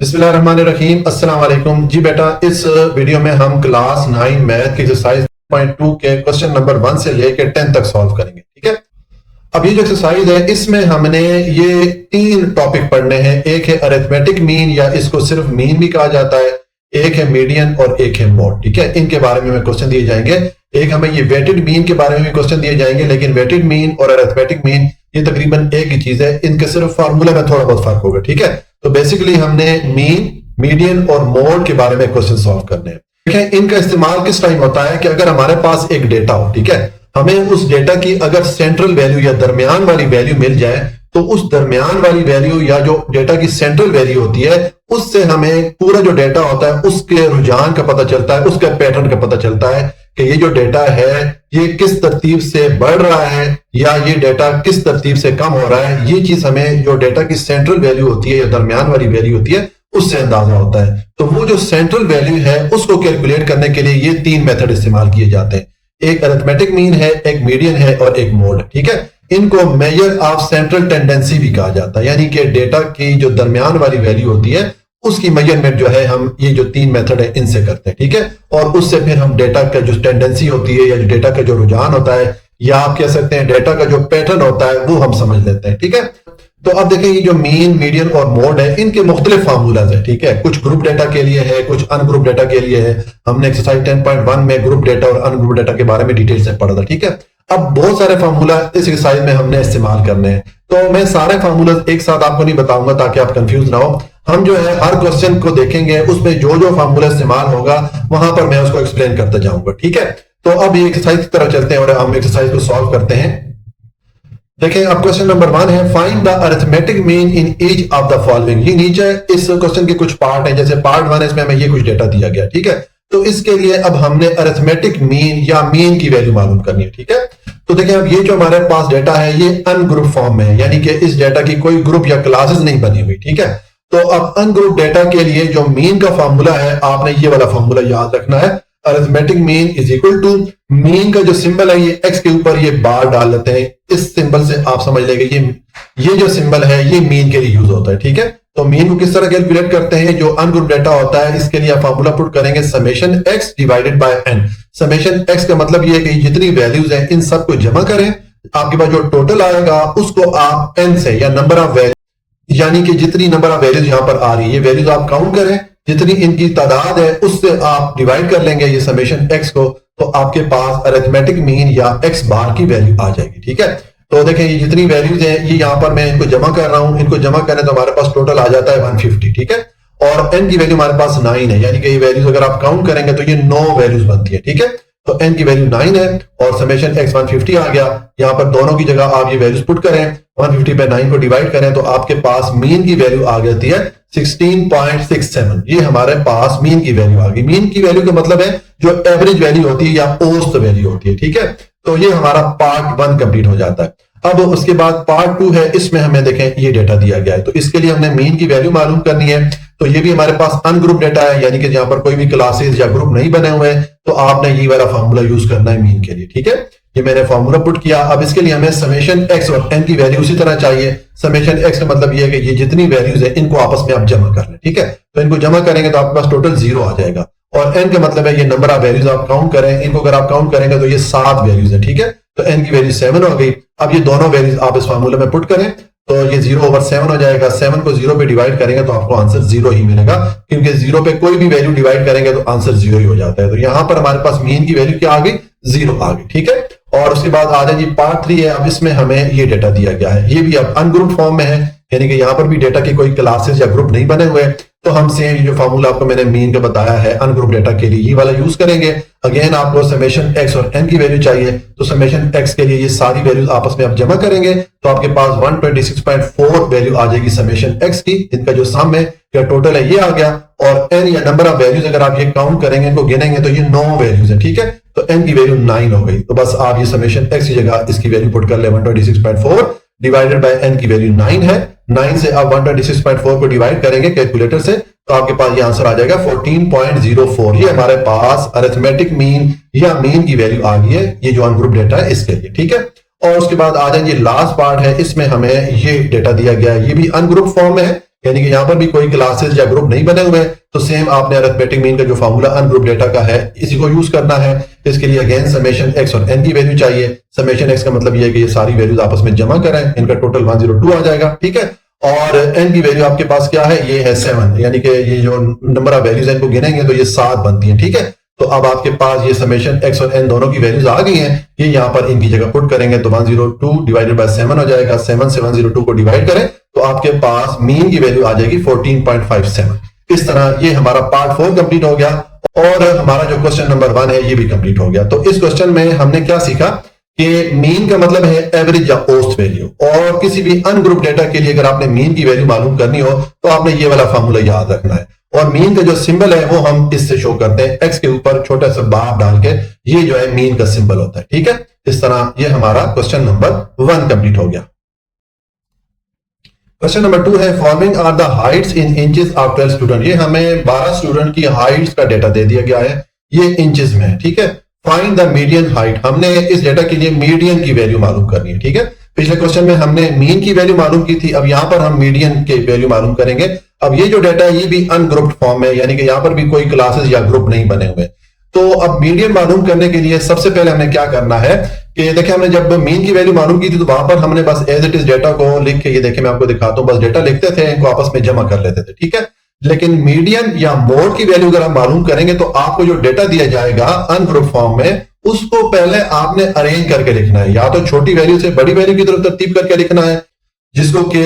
बिस्मिल्लाहिर्रहमानिर्रहीम। अस्सलाम वालेकुम जी बेटा, इस वीडियो में हम क्लास 9 मैथ की एक्सरसाइज 2 के क्वेश्चन नंबर 1 से लेकर 10 तक सॉल्व करेंगे। ठीक है, अब ये जो एक्सरसाइज है इसमें हमने ये 3 टॉपिक पढ़ने हैं। एक है अरिथमेटिक मीन या इसको सिर्फ मीन भी कहा जाता है, एक है मीडियन और एक है मोड। ठीक है, इनके बारे में क्वेश्चन दिए जाएंगे। एक हमें ये वेटेड मीन के बारे में भी क्वेश्चन दिए जाएंगे, लेकिन वेटेड मीन और अरिथमेटिक मीन ये तकरीबन एक ही चीज है, इनके सिर्फ फार्मूला में थोड़ा बहुत फर्क होगा। ठीक है, तो बेसिकली हमने मीन, मीडियन और मोड के बारे में क्वेश्चन सॉल्व करने हैं। ठीक है, इनका इस्तेमाल किस टाइम होता है कि अगर हमारे पास एक डेटा हो, ठीक है, हमें उस डेटा की अगर सेंट्रल वैल्यू या दरमियान वाली वैल्यू मिल जाए तो उस दरमियान वाली वैल्यू या जो डेटा की सेंट्रल वैल्यू होती है उससे हमें पूरा जो डेटा होता है उसके रुझान का पता चलता है, उसके पैटर्न का पता चलता है कि ये जो डेटा है ये किस तरतीब से बढ़ रहा है या ये डेटा किस तरतीब से कम हो रहा है। ये चीज हमें जो डेटा की सेंट्रल वैल्यू होती है या दरमियान वाली वैल्यू होती है उससे अंदाजा होता है। तो वो जो सेंट्रल वैल्यू है उसको कैलकुलेट करने के लिए ये 3 मेथड इस्तेमाल किए जाते हैं। एक अरिथमेटिक मीन है, एक मीडियन है और एक मोड। ठीक है, इनको मेजर ऑफ सेंट्रल टेंडेंसी भी कहा जाता है, यानी कि डेटा की जो दरमियान वाली वैल्यू होती है उसकी मेजरमेंट जो है हम ये जो 3 मेथड है इनसे करते हैं। ठीक है, और उससे फिर हम डेटा का जो टेंडेंसी होती है या जो डेटा का जो रुझान होता है या आप कह सकते हैं डेटा का जो पैटर्न होता है वो हम समझ लेते हैं। ठीक है, तो अब देखें ये जो मीन, मीडियन और मोड है इनके मुख्तलिफ फार्मूलाज है। ठीक है, कुछ ग्रुप डेटा के लिए है, कुछ अनग्रुप डेटा के लिए है। हमने एक्सरसाइज 10.1 में ग्रुप डेटा और अनग्रुप डेटा के बारे में डिटेल से पढ़ा था। ठीक है, अब बहुत सारे फार्मूला इस एक्सरसाइज में हमने इस्तेमाल करने हैं, तो मैं सारे फार्मूला एक साथ आपको नहीं बताऊंगा ताकि आप कंफ्यूज ना हो। हम जो है हर क्वेश्चन को देखेंगे, उसमें जो जो फार्मूला इस्तेमाल होगा वहां पर मैं उसको एक्सप्लेन करते जाऊंगा। ठीक है, तो अब ये एक्सरसाइज की तरफ चलते हैं और हम एक्सरसाइज को सॉल्व करते हैं। देखें, अब क्वेश्चन नंबर 1 है find the arithmetic mean in each of the following. ये नीचे इस क्वेश्चन के कुछ पार्ट हैं, जैसे पार्ट 1 है इसमें हमें ये कुछ डेटा दिया गया। ठीक है, तो इसके लिए अब हमने अरिथमेटिक मीन या मीन की वैल्यू मालूम करनी है। ठीक है, तो देखें अब ये जो हमारे पास डेटा है ये अनग्रुप फॉर्म में है, यानी कि इस डेटा की कोई ग्रुप या क्लासेस नहीं बनी हुई। ठीक है, तो अब अनग्रुप डेटा के लिए जो मीन का फॉर्मूला है आपने ये वाला फॉर्मूला याद रखना है। Arithmetic mean is equal to mean का जो सिंबल है ये एक्स के ऊपर ये बार डाल लेते हैं, इस सिंबल से आप समझ लेंगे ये जो सिंबल है ये मीन के लिए यूज होता है। ठीक है, तो मीन को किस तरह कैलकुलेट करते हैं, जो अनग्रुप डेटा होता है इसके लिए आप फॉर्मूला पुट करेंगे summation x divided by n. Summation x का मतलब ये है कि जितनी वैल्यूज हैं इन सबको जमा करें, आपके पास जो टोटल आएगा उसको आप एन से या नंबर ऑफ वैल्यू, यानी कि जितनी नंबर ऑफ वैल्यूज यहां पर आ रही है ये वैल्यूज आप काउंट करें, जितनी इनकी तादाद है उससे आप डिवाइड कर लेंगे ये समेशन एक्स को, तो आपके पास अरिथमेटिक मीन या एक्स बार की वैल्यू आ जाएगी। ठीक है, तो देखें ये जितनी वैल्यूज हैं ये यहां पर मैं इनको जमा कर रहा हूं, इनको जमा करने तो हमारे पास टोटल आ जाता है 150। ठीक है, और एन की वैल्यू हमारे पास 9 है, यानी कि ये वैल्यूज अगर आप काउंट करेंगे तो ये 9 वैल्यूज बनती है। ठीक है, तो एन की वैल्यू 9 है और समेशन एक्स 150 आ गया। यहां पर दोनों की जगह आप ये वैल्यूज पुट करें, 150 पे 9 को डिवाइड करें तो आपके पास मीन की वैल्यू आ जाती है 16.67। ये हमारे पास मीन की वैल्यू आ गई। मीन की वैल्यू का मतलब है जो एवरेज वैल्यू होती है या औसत वैल्यू होती है। ठीक है, तो ये हमारा पार्ट 1 कंप्लीट हो जाता है। अब उसके बाद पार्ट 2 है, इसमें हमें देखें ये डेटा दिया गया है, तो इसके लिए हमने मीन की वैल्यू मालूम करनी है। तो ये भी हमारे पास अनग्रुप डेटा है, यानी कि जहां पर कोई भी क्लासेस या ग्रुप नहीं बने हुए हैं, तो आपने ये वाला फॉर्मूला यूज करना है मीन के लिए। ठीक है, ये मैंने फॉर्मूला पुट किया। अब इसके लिए हमें समेशन एक्स और एन की वैल्यू उसी तरह चाहिए। समेशन एक्स का मतलब ये है कि ये जितनी वैल्यूज है इनको आपस में आप जमा कर लें। ठीक है, तो इनको जमा करेंगे तो आपके पास टोटल 0 आ जाएगा, और एन का मतलब है ये नंबर ऑफ वैल्यूज आप काउंट करें, इनको अगर आप काउंट करेंगे तो ये 7 वैल्यूज है। ठीक है, तो एन की वैल्यू 7 हो गई। अब ये दोनों वैल्यूज आप इस फार्मूले में पुट करें तो ये 0/7 हो जाएगा। 7 को 0 पे डिवाइड करेंगे तो आपको आंसर 0 ही मिलेगा, क्योंकि 0 पे कोई भी वैल्यू डिवाइड करेंगे तो आंसर 0 ही हो जाता है। तो यहां पर हमारे पास मीन की वैल्यू क्या आ गई, 0 आ गई। ठीक है, और उसके बाद आ जाए जी पार्ट 3 है। अब इसमें हमें ये डेटा दिया गया है, ये भी अब अनग्रुप फॉर्म में है, यानी कि यहां पर भी डेटा के कोई क्लासेस या ग्रुप नहीं बने हुए, तो हम सेम जो फार्मूला आपको मैंने मीन का बताया है अनग्रुप डेटा के लिए ये वाला यूज करेंगे। अगेन आपको समेशन एक्स और एन की वैल्यू चाहिए, तो समेशन एक्स के लिए ये सारी वैल्यूज आपस में आप जमा करेंगे तो आपके पास 126.4 वैल्यू आ जाएगी समेशन एक्स की। इनका जो सम है या टोटल है ये आ गया, और एन या नंबर ऑफ वैल्यूज अगर आप ये काउंट करेंगे, इनको गिनेंगे तो ये 9 वैल्यूज है। ठीक है, तो एन की वैल्यू 9 हो गई, तो बस आप ये समेशन एक्स की जगह इसकी वैल्यू पुट कर ले 126.4 डिवाइडेड बाय एन की वैल्यू 9 है। 9 से आप 126.4 को डिवाइड करेंगे कैलकुलेटर से तो आपके पास ये आंसर आ जाएगा 14.04। ये हमारे पास अरिथमेटिक मीन या मीन की वैल्यू आ गई है, ये जो अनग्रुप डेटा है इसके लिए। ठीक है, और उसके बाद आ जाए ये लास्ट पार्ट है, इसमें हमें ये डेटा दिया गया है, ये भी अनग्रुप फॉर्म में है, यानी कि यहाँ पर भी कोई क्लासेस या ग्रुप नहीं बने हुए, तो सेम आपने अरिथमेटिक मीन का जो फॉर्मूला अनग्रुप डेटा का है इसी को यूज करना है। इसके लिए अगेन समेशन एक्स और एन की वैल्यू चाहिए। समेशन एक्स का मतलब ये है कि ये सारी वैल्यूज आपस में जमा करें, इनका टोटल 102 आ जाएगा, ठीक है। और एन की वैल्यू आपके पास क्या है, ये है 7, यानी कि ये जो नंबर ऑफ वैल्यूज इनको गिनेंगे तो ये 7 बनती है, ठीक है। तो अब आपके पास ये समेशन एक्स और एन दोनों की वैल्यूज आ गई हैं, ये यहाँ पर इनकी जगह पुट करेंगे तो 102 डिवाइडेड बाय 7 हो जाएगा। 7 से 102 को डिवाइड करें तो आपके पास मीन की वैल्यू आ जाएगी 14.57। इस तरह ये हमारा पार्ट 4 कंप्लीट हो गया और हमारा जो क्वेश्चन नंबर 1 है ये भी कंप्लीट हो गया। तो इस क्वेश्चन में हमने क्या सीखा कि मीन का मतलब है एवरेज या औसत वैल्यू, और किसी भी अनग्रुप डेटा के लिए अगर आपने मीन की वैल्यू मालूम करनी हो तो आपने ये वाला फॉर्मूला याद रखना है। और मीन का जो सिंबल है वो हम इससे शो करते हैं, एक्स के ऊपर छोटा सा बार डाल के, ये जो है मीन का सिंबल होता है, ठीक है। इस तरह ये हमारा क्वेश्चन नंबर 1 कंप्लीट हो गया। क्वेश्चन नंबर 2 है following are the heights in inches of 12 student. ये हमें 12 स्टूडेंट की हाइट्स का डेटा दे दिया गया है, ये इंचेस में है, ठीक है। फाइंड द मीडियन हाइट, हमने इस डेटा के लिए मीडियन की वैल्यू मालूम करनी है, ठीक है। पिछले क्वेश्चन में हमने मीन की वैल्यू मालूम की थी, अब यहां पर हम मीडियन की वैल्यू मालूम करेंगे। अब ये जो डेटा है ये भी अनग्रुप्ड फॉर्म है, यानी कि यहां पर भी कोई क्लासेस या ग्रुप नहीं बने हुए। तो अब मीडियन मालूम करने के लिए सबसे पहले हमने क्या करना है कि देखिए, हमने जब मीन की वैल्यू मालूम की थी तो वहां पर हमने बस एज इट इज डेटा को लिख के, ये देखिए मैं आपको दिखाता हूं, बस डेटा लिखते थे, इनको आपस में जमा कर लेते थे, ठीक है। लेकिन मीडियन या मोड की वैल्यू अगर आप मालूम करेंगे तो आपको जो डेटा दिया जाएगा अनग्रुप फॉर्म में, उसको पहले आपने अरेंज करके लिखना है, या तो छोटी वैल्यू से बड़ी वैल्यू की तरफ तरतीब करके लिखना है, जिसको कि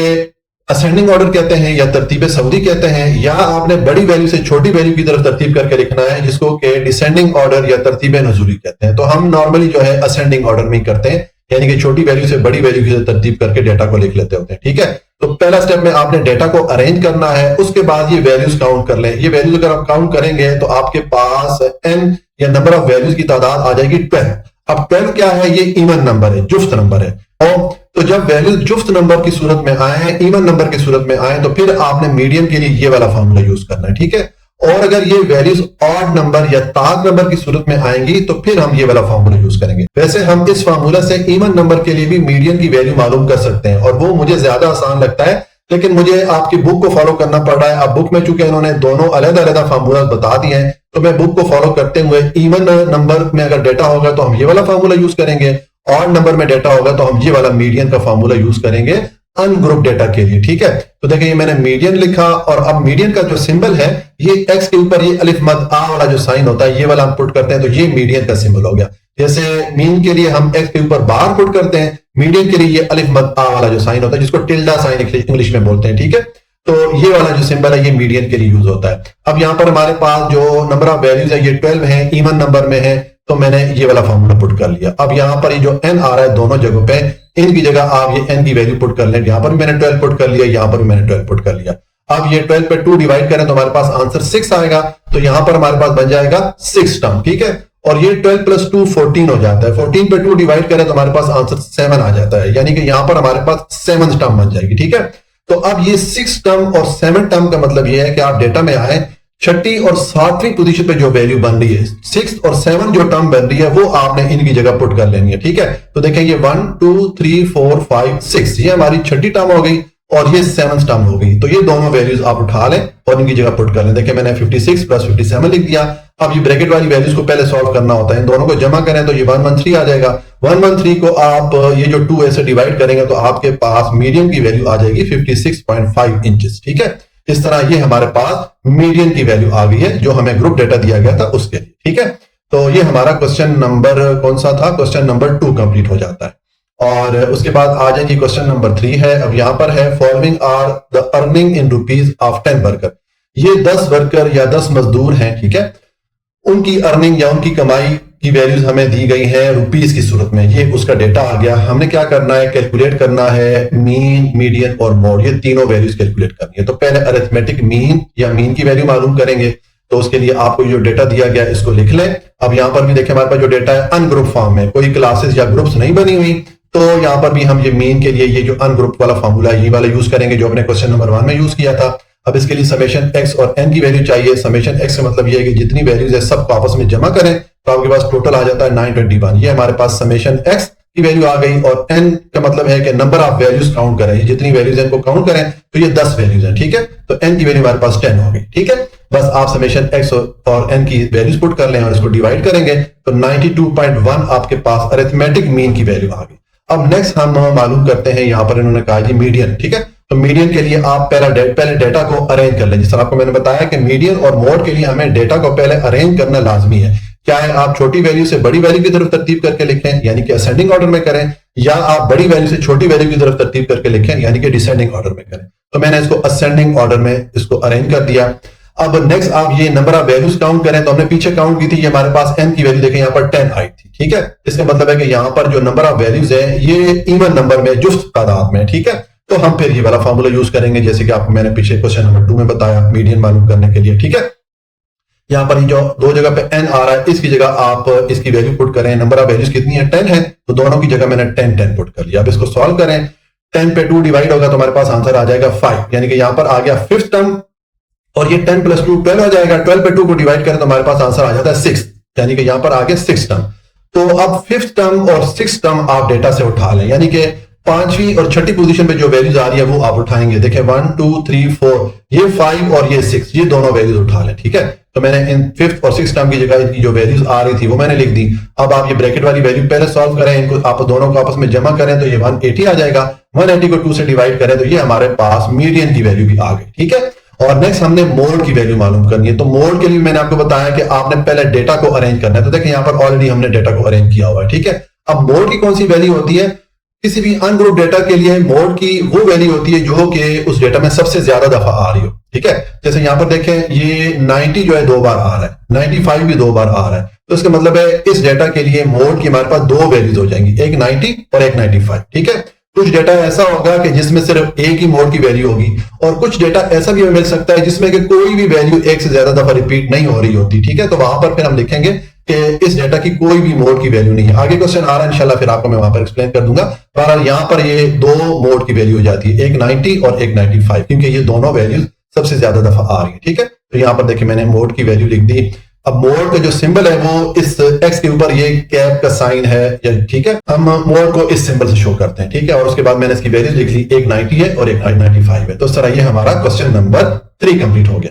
असेंडिंग ऑर्डर कहते हैं या तरतीब सऊदी कहते हैं, या आपने बड़ी वैल्यू से छोटी वैल्यू की तरफ तरतीब करके लिखना है, जिसको कि डिसेंडिंग ऑर्डर या तरतीब नज़ूली कहते हैं। तो हम नॉर्मली जो है असेंडिंग ऑर्डर में ही करते हैं, यानी कि छोटी वैल्यू से बड़ी वैल्यू की तरतीब करके डेटा को लिख लेते होते हैं, ठीक है। तो पहला स्टेप में आपने डेटा को अरेंज करना है, उसके बाद ये वैल्यूज काउंट कर लें। ये वैल्यूज अगर आप काउंट करेंगे तो आपके पास एन या नंबर ऑफ वैल्यूज की तादाद आ जाएगी 12। अब 12 क्या है, ये इवन नंबर है, जुफ्त नंबर है। और तो जब वैल्यूज जुफ्त नंबर की सूरत में आए, इवन नंबर की सूरत में आए, तो फिर आपने मीडियन के लिए ये वाला फॉर्मूला यूज करना है, ठीक है। और अगर ये वैल्यूज ऑड नंबर या ताक नंबर की सूरत में आएंगी तो फिर हम ये वाला फॉर्मूला यूज करेंगे। वैसे हम इस फॉर्मूला से इवन नंबर के लिए भी मीडियन की वैल्यू मालूम कर सकते हैं, और वो मुझे ज्यादा आसान लगता है, लेकिन मुझे आपकी बुक को फॉलो करना पड़ रहा है। अब बुक में चूंकि इन्होंने दोनों अलग-अलग फॉर्मूला बता दिए हैं, तो मैं बुक को फॉलो करते हुए इवन नंबर में अगर डेटा होगा तो हम ये वाला फॉर्मूला यूज करेंगे, ऑड नंबर में डेटा होगा तो हम ये वाला मीडियन का फॉर्मूला यूज करेंगे अनग्रुप डेटा के लिए, ठीक है। तो देखिए मैंने मीडियन लिखा, और अब मीडियन का जो सिंबल है, ये एक्स के ऊपर ये अलिफ मद आ वाला जो साइन होता है, ये वाला हम पुट करते हैं, तो ये मीडियन का सिंबल हो गया। जैसे मीन के लिए हम एक्स के ऊपर बार पुट करते हैं, मीडियन के लिए ये अलिफ मद आ वाला जो साइन होता है, जिसको टिल्डा साइन इंग्लिश में बोलते हैं, ठीक है। तो ये वाला जो सिंबल है ये मीडियन के लिए यूज होता है। अब यहाँ पर हमारे पास जो नंबर ऑफ वैल्यूज है ये 12 है, इवन नंबर में है, तो मैंने ये वाला फॉर्मूला पुट कर लिया। अब यहाँ पर ये जो n आ रहा है दोनों जगहों पे, इनकी जगह आप ये n की वैल्यू पुट कर लें। यहाँ पर भी मैंने 12 पुट कर लिया, यहाँ पर भी मैंने 12 पुट कर लिया। अब ये 12 पे 2 डिवाइड करें तो हमारे पास आंसर 6 आएगा, तो यहाँ पर हमारे पास बन जाएगा 6 टर्म, ठीक है। और ये 12 + 2 14 हो जाता है, 14 पे 2 डिवाइड करें तो हमारे पास आंसर 7 आ जाता है, यानी कि यहाँ पर हमारे पास 7 टर्म बन जाएगी, ठीक है। तो अब ये 6 टर्म और 7 टर्म का मतलब ये है कि आप डेटा में आए, छठी और 7वीं पोजीशन पे जो वैल्यू बन रही है, 6 और 7 जो टर्म बन रही है, वो आपने इनकी जगह पुट कर लेनी है, ठीक है। तो देखें ये 1 2 3 4 5 6, ये हमारी छठी टर्म हो गई और ये 7 टर्म हो गई। तो ये दोनों वैल्यूज आप उठा लें और इनकी जगह पुट कर लें। देखिए मैंने 56 + 57 लिख दिया। अब ये ब्रैकेट वाली वैल्यूज को पहले सॉल्व करना होता है, इन दोनों को जमा करें तो ये 113 आ जाएगा। 113 को आप ये जो 2 से डिवाइड करेंगे तो आपके पास मीडियन की वैल्यू आ जाएगी 56.5 इंचेस, ठीक है। इस तरह ये हमारे पास मीडियन की वैल्यू आ गई है जो हमें ग्रुप डेटा दिया गया था उसके लिए, ठीक है। तो ये हमारा क्वेश्चन नंबर कौन सा था, क्वेश्चन नंबर 2 कंप्लीट हो जाता है। और उसके बाद आ जाएंगे क्वेश्चन नंबर 3 है। अब यहां पर है following are the earning in rupees of 10 worker. ये 10 वर्कर या 10 मजदूर हैं, ठीक है। उनकी अर्निंग या उनकी कमाई की वैल्यूज हमें दी गई है रुपीस की सूरत में, ये उसका डेटा आ गया। हमने क्या करना है, कैलकुलेट करना है मीन, मीडियन और मोड, ये तीनों वैल्यूज कैलकुलेट करनी है। तो पहले अरिथमेटिक मीन या मीन की वैल्यू मालूम करेंगे, तो उसके लिए आपको जो डेटा दिया गया इसको लिख लें। अब यहाँ पर भी देखें हमारे पास जो डेटा है अनग्रुप फॉर्म में, कोई क्लासेस या ग्रुप्स नहीं बनी हुई, तो यहाँ पर भी हम ये मीन के लिए ये जो अनग्रुप वाला फॉर्मूला ये वाला यूज करेंगे जो हमने क्वेश्चन नंबर 1 में यूज किया था। अब इसके लिए समेशन एक्स और एन की वैल्यू चाहिए। समेशन एक्स का मतलब ये है कि जितनी वैल्यूज है सबको आपस में जमा करें तो आपके पास टोटल आ जाता है 921। ये हमारे पास समेशन एक्स की वैल्यू आ गई, और n का मतलब है कि नंबर ऑफ वैल्यूज काउंट करें, जितनी वैल्यूज इनको काउंट करें तो ये 10 वैल्यूज हैं, ठीक है। तो n की वैल्यू हमारे पास 10 हो गई, ठीक है। बस आप समेशन x और n की वैल्यूज पुट कर लें और इसको डिवाइड करेंगे तो 92.1 आपके पास अरिथमेटिक मीन की वैल्यू आ गई। अब नेक्स्ट हम मालूम करते हैं, यहां पर इन्होंने कहा जी मीडियन, ठीक है। तो मीडियन के लिए आप पहले डेटा को अरेंज कर लें। जिस तरह आपको मैंने बताया कि मीडियन और मोड के लिए हमें डेटा को पहले अरेंज करना लाजमी है। क्या है, आप छोटी वैल्यू से बड़ी वैल्यू की तरफ तरतीब करके लिखें यानी कि असेंडिंग ऑर्डर में करें, या आप बड़ी वैल्यू से छोटी वैल्यू की तरफ तरतीब करके लिखें यानी कि डिसेंडिंग ऑर्डर में करें। तो मैंने इसको असेंडिंग ऑर्डर में इसको अरेंज कर दिया। अब नेक्स्ट आप ये नंबर ऑफ वैल्यूज काउंट करें, तो हमने पीछे काउंट की थी, ये हमारे पास n की वैल्यू देखें यहाँ पर 10 आई थी, ठीक है। इसका मतलब है कि यहाँ पर जो नंबर ऑफ वैल्यूज है ये इवन नंबर में, जुस्त तादाद में, ठीक है। तो हम फिर ये वाला फॉर्मूला यूज करेंगे जैसे कि आपको मैंने पीछे क्वेश्चन नंबर 2 में बताया मीडियन मालूम करने के लिए, ठीक है। यहाँ पर जो दो जगह पे n आ रहा है, इसकी जगह आप इसकी वैल्यू पुट करें। नंबर ऑफ वैल्यूज कितनी है, 10 है, तो दोनों की जगह मैंने 10 पुट कर लिया। अब इसको सॉल्व करें, 10 पे 2 डिवाइड होगा तो हमारे पास आंसर आ जाएगा 5, यानी कि यहाँ पर आ गया फिफ्थ टर्म, और ये 10 + 2 12 हो जाएगा। 12 पे 2 को डिवाइड करें तो हमारे पास आंसर आ जाता है 6, यानी कि यहाँ पर आ गया 6 टर्म। तो अब फिफ्थ टर्म और 6 टर्म आप डेटा से उठा लें, यानी कि पांचवी और छठी पोजीशन पे जो वैल्यूज आ रही है वो आप उठाएंगे। देखिए 1 2 3 4, ये 5 और ये 6, ये दोनों वैल्यूज उठा लें, ठीक है। तो मैंने इन फिफ्थ और 6 टर्म की जगह इनकी जो वैल्यूज आ रही थी वो मैंने लिख दी। अब आप ये ब्रैकेट वाली वैल्यू पहले सॉल्व करें, इनको आप दोनों को आपस में जमा करें तो ये 180 आ जाएगा। 180 को 2 से डिवाइड करें तो ये हमारे पास मीडियन की वैल्यू भी आ गई, ठीक है। और नेक्स्ट हमने मोड की वैल्यू मालूम करनी है। तो मोड के लिए मैंने आपको बताया कि आपने पहले डेटा को अरेंज करना है। तो देखिए यहाँ पर ऑलरेडी हमने डेटा को अरेंज किया हुआ है, ठीक है। अब मोड की कौन सी वैल्यू होती है, किसी भी अनग्रुप डेटा के लिए मोड की वो वैल्यू होती है जो कि उस डेटा में सबसे ज्यादा दफा आ रही हो, ठीक है। जैसे यहाँ पर देखें ये 90 जो है 2 बार आ रहा है, 95 भी 2 बार आ रहा है, तो इसका मतलब है इस डेटा के लिए मोड की हमारे पास 2 वैल्यूज हो जाएंगी, एक 90 और एक 95, ठीक है। कुछ डेटा ऐसा होगा कि जिसमें सिर्फ एक ही मोड की वैल्यू होगी, और कुछ डेटा ऐसा भी मिल सकता है जिसमें कि कोई भी वैल्यू एक से ज्यादा दफा रिपीट नहीं हो रही होती, ठीक है। तो वहां पर फिर हम लिखेंगे कि इस डेटा की कोई भी मोड की वैल्यू नहीं है। आगे क्वेश्चन आ रहा है इंशाल्लाह, फिर आपको मैं वहां पर एक्सप्लेन कर दूंगा। बहरहाल यहाँ पर ये 2 मोड की वैल्यू हो जाती है, एक 90 और एक 95, क्योंकि ये दोनों वैल्यूज सबसे ज्यादा दफा आ रही है, ठीक है। तो यहाँ पर देखिए मैंने मोड की वैल्यू लिख दी। अब मोड का जो सिंबल है वो इस x के ऊपर ये कैप का साइन है, ठीक है। हम मोड को इस सिंबल से शो करते हैं, ठीक है। और उसके बाद मैंने इसकी वैल्यूज लिख ली, एक 90 है और एक 95 है। तो इस तरह ये हमारा क्वेश्चन नंबर 3 कंप्लीट हो गया।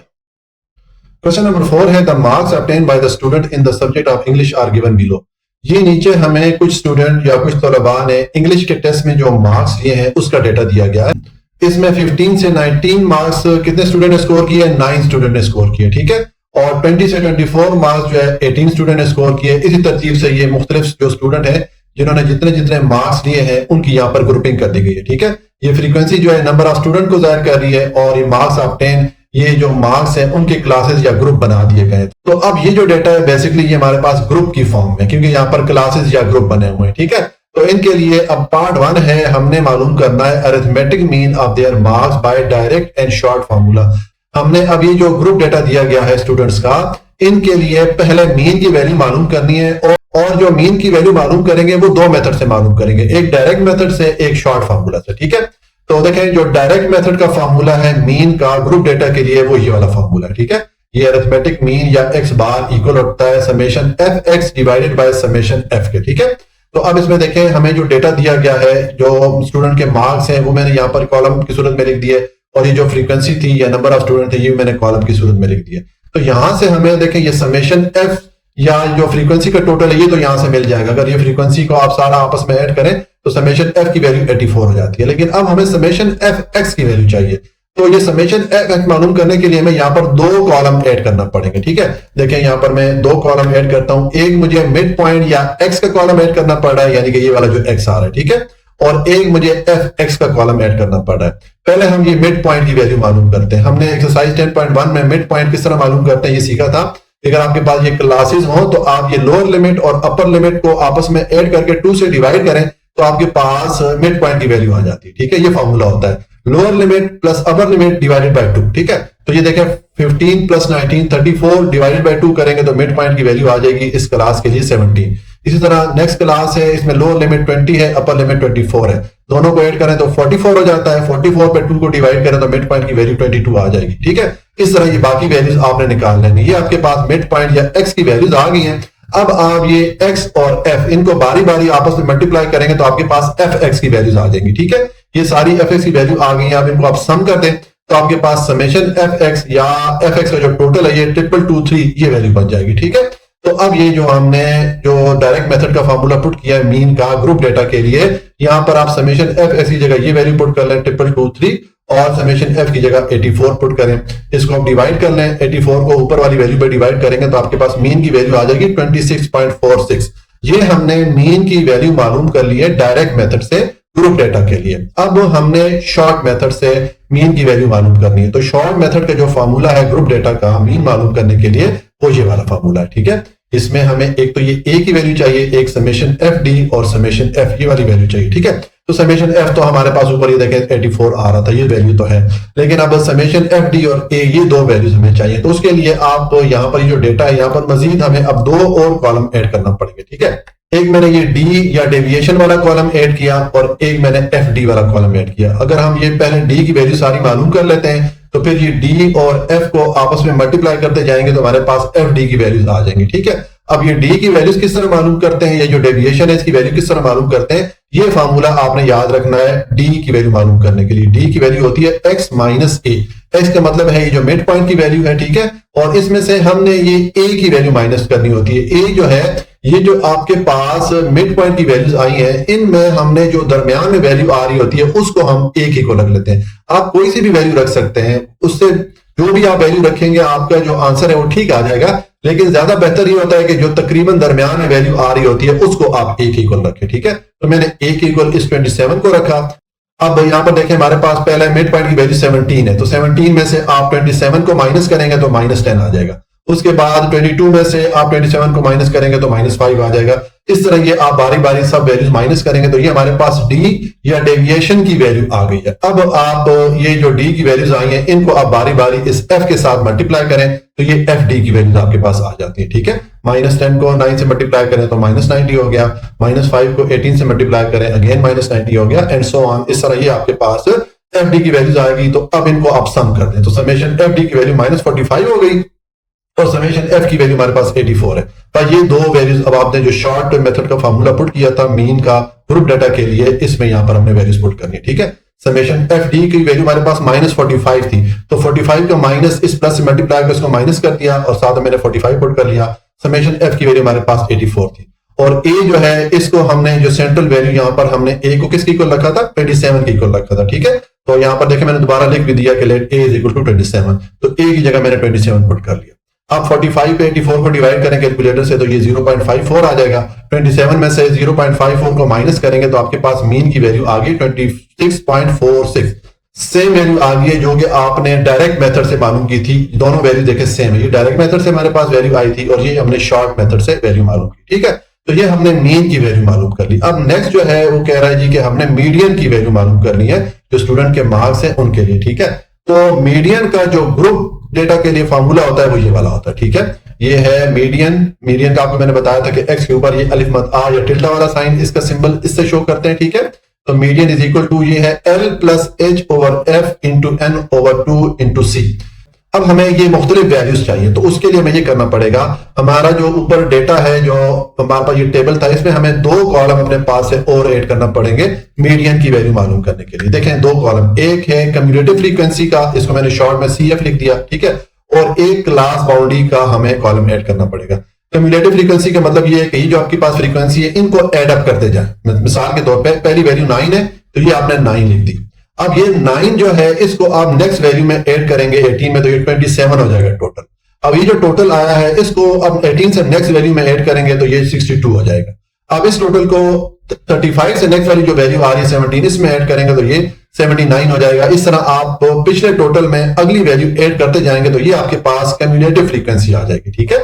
क्वेश्चन नंबर 4 है, the marks obtained by the student in the subject of English are given below। ये नीचे हमें कुछ स्टूडेंट या कुछ तलबा ने इंग्लिश के टेस्ट में जो मार्क्स लिए हैं उसका डेटा दिया गया है। इसमें 15 से 19 मार्क्स कितने स्टूडेंट ने स्कोर किए, 9 स्टूडेंट ने स्कोर किए, ठीक है। और 20 से 24 मार्क्स जो है 18 स्टूडेंट ने स्कोर किए। इसी तरतीब से ये मुख्तलिफ जो स्टूडेंट है जिन्होंने जितने जितने मार्क्स लिए हैं उनकी यहाँ पर ग्रुपिंग कर दी गई है, ठीक है। ये फ्रीक्वेंसी जो है नंबर ऑफ स्टूडेंट को जाहिर कर रही है, और ये मार्क्स ऑब्टेन, ये जो मार्क्स हैं उनके क्लासेस या ग्रुप बना दिए गए। तो अब ये जो डेटा है बेसिकली ये हमारे पास ग्रुप की फॉर्म में, क्योंकि यहाँ पर क्लासेस या ग्रुप बने हुए हैं, ठीक है। तो इनके लिए अब पार्ट 1 है, हमने मालूम करना है arithmetic mean of their marks bye direct and short formula. हमने अब ये जो ग्रुप डेटा दिया गया है स्टूडेंट्स का, इनके लिए पहले मीन की वैल्यू मालूम करनी है, और जो मीन की वैल्यू मालूम करेंगे वो 2 मेथड से मालूम करेंगे, एक डायरेक्ट मेथड से, एक शॉर्ट फार्मूला से, ठीक है। तो देखें जो डायरेक्ट मेथड का फार्मूला है मीन का ग्रुप डेटा के लिए वो ये वाला फार्मूला है, ठीक है। ये अरिथमेटिक मीन या x बार इक्वल होता है summation fx divided by summation f के, ठीक है। तो अब इसमें देखें हमें जो डेटा दिया गया है, जो स्टूडेंट के मार्क्स हैं वो मैंने यहाँ पर कॉलम की सूरत में लिख दिए, और ये जो फ्रीक्वेंसी थी या नंबर ऑफ स्टूडेंट थे ये मैंने कॉलम की सूरत में लिख दिए। तो यहां से हमें देखें ये समेशन f या जो फ्रीक्वेंसी का टोटल है ये तो यहां से मिल जाएगा। अगर ये फ्रीक्वेंसी को आप सारा आपस में ऐड करें तो समेशन f की वैल्यू 84 हो जाती है। लेकिन अब हमें समेशन fx की वैल्यू चाहिए, तो ये समेशन fx मालूम करने के लिए हमें यहाँ पर 2 कॉलम ऐड करना पड़ेंगे, ठीक है। देखें यहाँ पर मैं 2 कॉलम ऐड करता हूं, एक मुझे मिड पॉइंट या x का कॉलम ऐड करना पड़ रहा है, यानी कि ये वाला जो x आ रहा है, ठीक है, और एक मुझे fx का कॉलम ऐड करना पड़ रहा है। पहले हम ये मिड पॉइंट की वैल्यू मालूम करते हैं। हमने एक्सरसाइज 10.1 में मिड पॉइंट किस तरह मालूम करते हैं ये सीखा था। अगर आपके पास ये क्लासेस हो तो आप ये लोअर लिमिट और अपर लिमिट को आपस में ऐड करके 2 से डिवाइड करें तो आपके पास मिड पॉइंट की वैल्यू आ जाती है, ठीक है। ये फॉर्मूला होता है lower limit plus upper limit divided by 2, ठीक है। तो ये देखें 15 + 19 34 डिवाइडेड बाय 2 करेंगे तो मिड पॉइंट की वैल्यू आ जाएगी इस क्लास के लिए 17। इसी तरह नेक्स्ट क्लास है, इसमें लोअर लिमिट 20 है, अपर लिमिट 24 है, दोनों को ऐड करें तो 44 हो जाता है। 44 पे 2 को डिवाइड करें तो मिड पॉइंट की वैल्यू 22 आ जाएगी, ठीक है। इस तरह ये बाकी वैल्यूज आपने निकाल लेनी। ये आपके पास मिड पॉइंट या x की वैल्यूज आ गई हैं। अब आप ये x और f इनको बारी बारी आपस में मल्टीप्लाई करेंगे तो आपके पास fx की वैल्यूज आ जाएंगी। ठीक है, ये सारी fx की वैल्यू आ गई। आप इनको आप सम कर दें तो आपके पास समेशन fx या fx का जो टोटल है ये 2223 ये वैल्यू बन जाएगी। ठीक है, तो अब ये जो हमने जो डायरेक्ट मेथड का फार्मूला पुट किया है मीन का ग्रुप डेटा के लिए, यहां पर आप समेशन fx की जगह ये वैल्यू पुट कर लें 2223 और समेशन f की जगह 84 पुट करें। इसको आप डिवाइड कर लें, 84 को ऊपर वाली वैल्यू पे डिवाइड करेंगे तो आपके पास मीन की वैल्यू आ जाएगी 26.46। ये हमने मीन की वैल्यू मालूम कर ली है डायरेक्ट मेथड से ग्रुप डेटा के लिए। अब हमने शॉर्ट मेथड से मीन की वैल्यू मालूम करनी है। तो शॉर्ट मेथड का जो फार्मूला है ग्रुप डेटा का मीन मालूम करने के लिए वो ये वाला फार्मूला है। ठीक है, इसमें हमें एक तो ये a की वैल्यू चाहिए, एक समेशन एफ डी और समेशन एफ ये वाली वैल्यू चाहिए। ठीक है, तो समेशन एफ तो हमारे पास ऊपर ये देखें 84 आ रहा था, ये वैल्यू तो है, लेकिन अब समेशन एफ डी और ए ये दो वैल्यूज हमें चाहिए। तो उसके लिए आप यहाँ पर जो डेटा है यहाँ पर मजीद हमें अब दो और कॉलम ऐड करना पड़ेगा। ठीक है, एक मैंने ये डी या डेविएशन वाला कॉलम ऐड किया और एक मैंने एफ डी वाला कॉलम ऐड किया। अगर हम ये पहले डी की वैल्यू सारी मालूम कर लेते हैं तो फिर ये डी और एफ को आपस में मल्टीप्लाई करते जाएंगे तो हमारे पास एफ डी की वैल्यूज आ जाएंगी। ठीक है, अब ये डी की वैल्यूज किस तरह मालूम करते हैं, ये जो डेविएशन है इसकी वैल्यू किस तरह मालूम करते हैं, ये फार्मूला आपने याद रखना है डी की वैल्यू मालूम करने के लिए। डी की वैल्यू होती है x माइनस ए। एक्स का मतलब है ये जो मिड पॉइंट की वैल्यू है। ठीक है, और इसमें से हमने ये a की वैल्यू माइनस करनी होती है। a जो है ये जो आपके पास मिड पॉइंट की वैल्यूज आई हैं इनमें हमने जो दरमियान में वैल्यू आ रही होती है उसको हम एक ही को रख लेते हैं। आप कोई सी भी वैल्यू रख सकते हैं, उससे जो भी आप वैल्यू रखेंगे आपका जो आंसर है वो ठीक आ जाएगा, लेकिन ज्यादा बेहतर ये होता है कि जो तकरीबन दरमियान में वैल्यू आ रही होती है उसको आप एक इक्वल रखें। ठीक है, तो मैंने एक इक्वल इस 27 को रखा। अब यहां पर देखें हमारे पास पहले मिड पॉइंट की वैल्यू 17 है, तो 17 में से आप 27 को माइनस करेंगे तो -10 आ जाएगा। उसके बाद 22 में से आप 27 को माइनस करेंगे तो -5 आ जाएगा। इस तरह ये आप बारी बारी सब वैल्यूज माइनस करेंगे तो ये हमारे पास डी या डेविएशन की वैल्यू आ गई है। अब आप ये जो डी की वैल्यूज आई हैं इनको आप बारी बारी इस एफ के साथ मल्टीप्लाई करें तो ये एफ डी की वैल्यूज आपके पास आ जाती है। ठीक है, -10 को 9 से मल्टीप्लाई करें तो -90 हो गया, -5 को 18 से मल्टीप्लाई करें अगेन -90 हो गया, एंड सो ऑन। इस तरह ये आपके पास एफ डी की वैल्यूज आएगी। तो अब इनको आप सम कर दें तो समेशन एफ डी की वैल्यू -45 हो गई और समेशन एफ की वैल्यू हमारे पास 84 है। पर ये दो वैल्यूज अब आपने जो शॉर्ट मेथड का फार्मूला पुट किया था मीन का ग्रुप डेटा के लिए, इसमें यहां पर हमने वैल्यूज पुट करनी है। ठीक है, समेशन एफ डी की वैल्यू हमारे पास -45 थी, तो 45 का माइनस इस प्लस से मल्टीप्लाई कर इसको माइनस कर दिया और साथ में मैंने 45 पुट कर लिया। समेशन एफ की वैल्यू हमारे पास 84 थी और ए जो है इसको हमने जो सेंट्रल वैल्यू यहां पर हमने ए को किसकी इक्वल रखा था, 27 की इक्वल रखा था। ठीक है, तो यहां पर देखिए मैंने दोबारा लिख भी दिया कि let a is equal to 27, तो ए की जगह मैंने 27 पुट कर लिया। आप 45 पे 84 को डिवाइड करें कैलकुलेटर से तो ये 0.54 आ जाएगा। 27 में से 0.54 को माइनस करेंगे तो आपके पास मीन की वैल्यू आ गई 26.46। सेम वैल्यू आ गई है जो कि आपने डायरेक्ट मेथड से मालूम की थी। दोनों वैल्यू देखे सेम है, ये डायरेक्ट मेथड से हमारे पास वैल्यू आई थी और ये हमने शॉर्ट मेथड से वैल्यू मालूम की। ठीक है, तो ये हमने मीन की वैल्यू मालूम कर ली। अब नेक्स्ट जो है वो कह रहा है जी कि हमने मीडियन की वैल्यू मालूम करनी है जो स्टूडेंट के मार्क्स है उनके लिए। ठीक है, तो मीडियन का जो ग्रुप डेटा के लिए फार्मूला होता है वो ये वाला होता है। ठीक है, ये है मीडियन। मीडियन का आपको मैंने बताया था कि एक्स के ऊपर ये अलिफ मद आ या टिल्डा वाला साइन इसका सिंबल इससे शो करते हैं। ठीक है, तो मीडियन इज इक्वल टू ये है L plus H over F into N over 2 into C. अब हमें ये मुख्तलिफ वैल्यूज चाहिए तो उसके लिए हमें ये करना पड़ेगा, हमारा जो ऊपर डेटा है जो हमारे पास ये टेबल था इसमें हमें दो कॉलम अपने पास से और ऐड करना पड़ेंगे मीडियन की वैल्यू मालूम करने के लिए। देखें दो कॉलम, एक है कम्यूटेटिव फ्रीक्वेंसी का, इसको मैंने शॉर्ट में CF लिख दिया। ठीक है, और एक क्लास बाउंड्री का हमें कॉलम ऐड करना पड़ेगा। कम्यूटेटिव फ्रीक्वेंसी का मतलब ये है कि जो आपके पास फ्रीक्वेंसी है इनको एड अप करते जाए। मिसाल के तौर पर पहली वैल्यू 9 है तो ये आपने 9 लिख दी। अब ये 9 जो है इसको आप नेक्स्ट वैल्यू में ऐड करेंगे 18 में तो ये 27 हो जाएगा टोटल। अब ये जो टोटल आया है इसको अब 18 से नेक्स्ट वैल्यू में ऐड करेंगे तो ये 62 हो जाएगा। अब इस टोटल को 35 से नेक्स्ट वैल्यू जो वैल्यू आ रही है 17 इसमें ऐड करेंगे तो ये 79 हो जाएगा। इस तरह आप पिछले टोटल में अगली वैल्यू ऐड करते जाएंगे तो ये आपके पास कम्यूटेटिव फ्रीक्वेंसी आ जाएगी। ठीक है,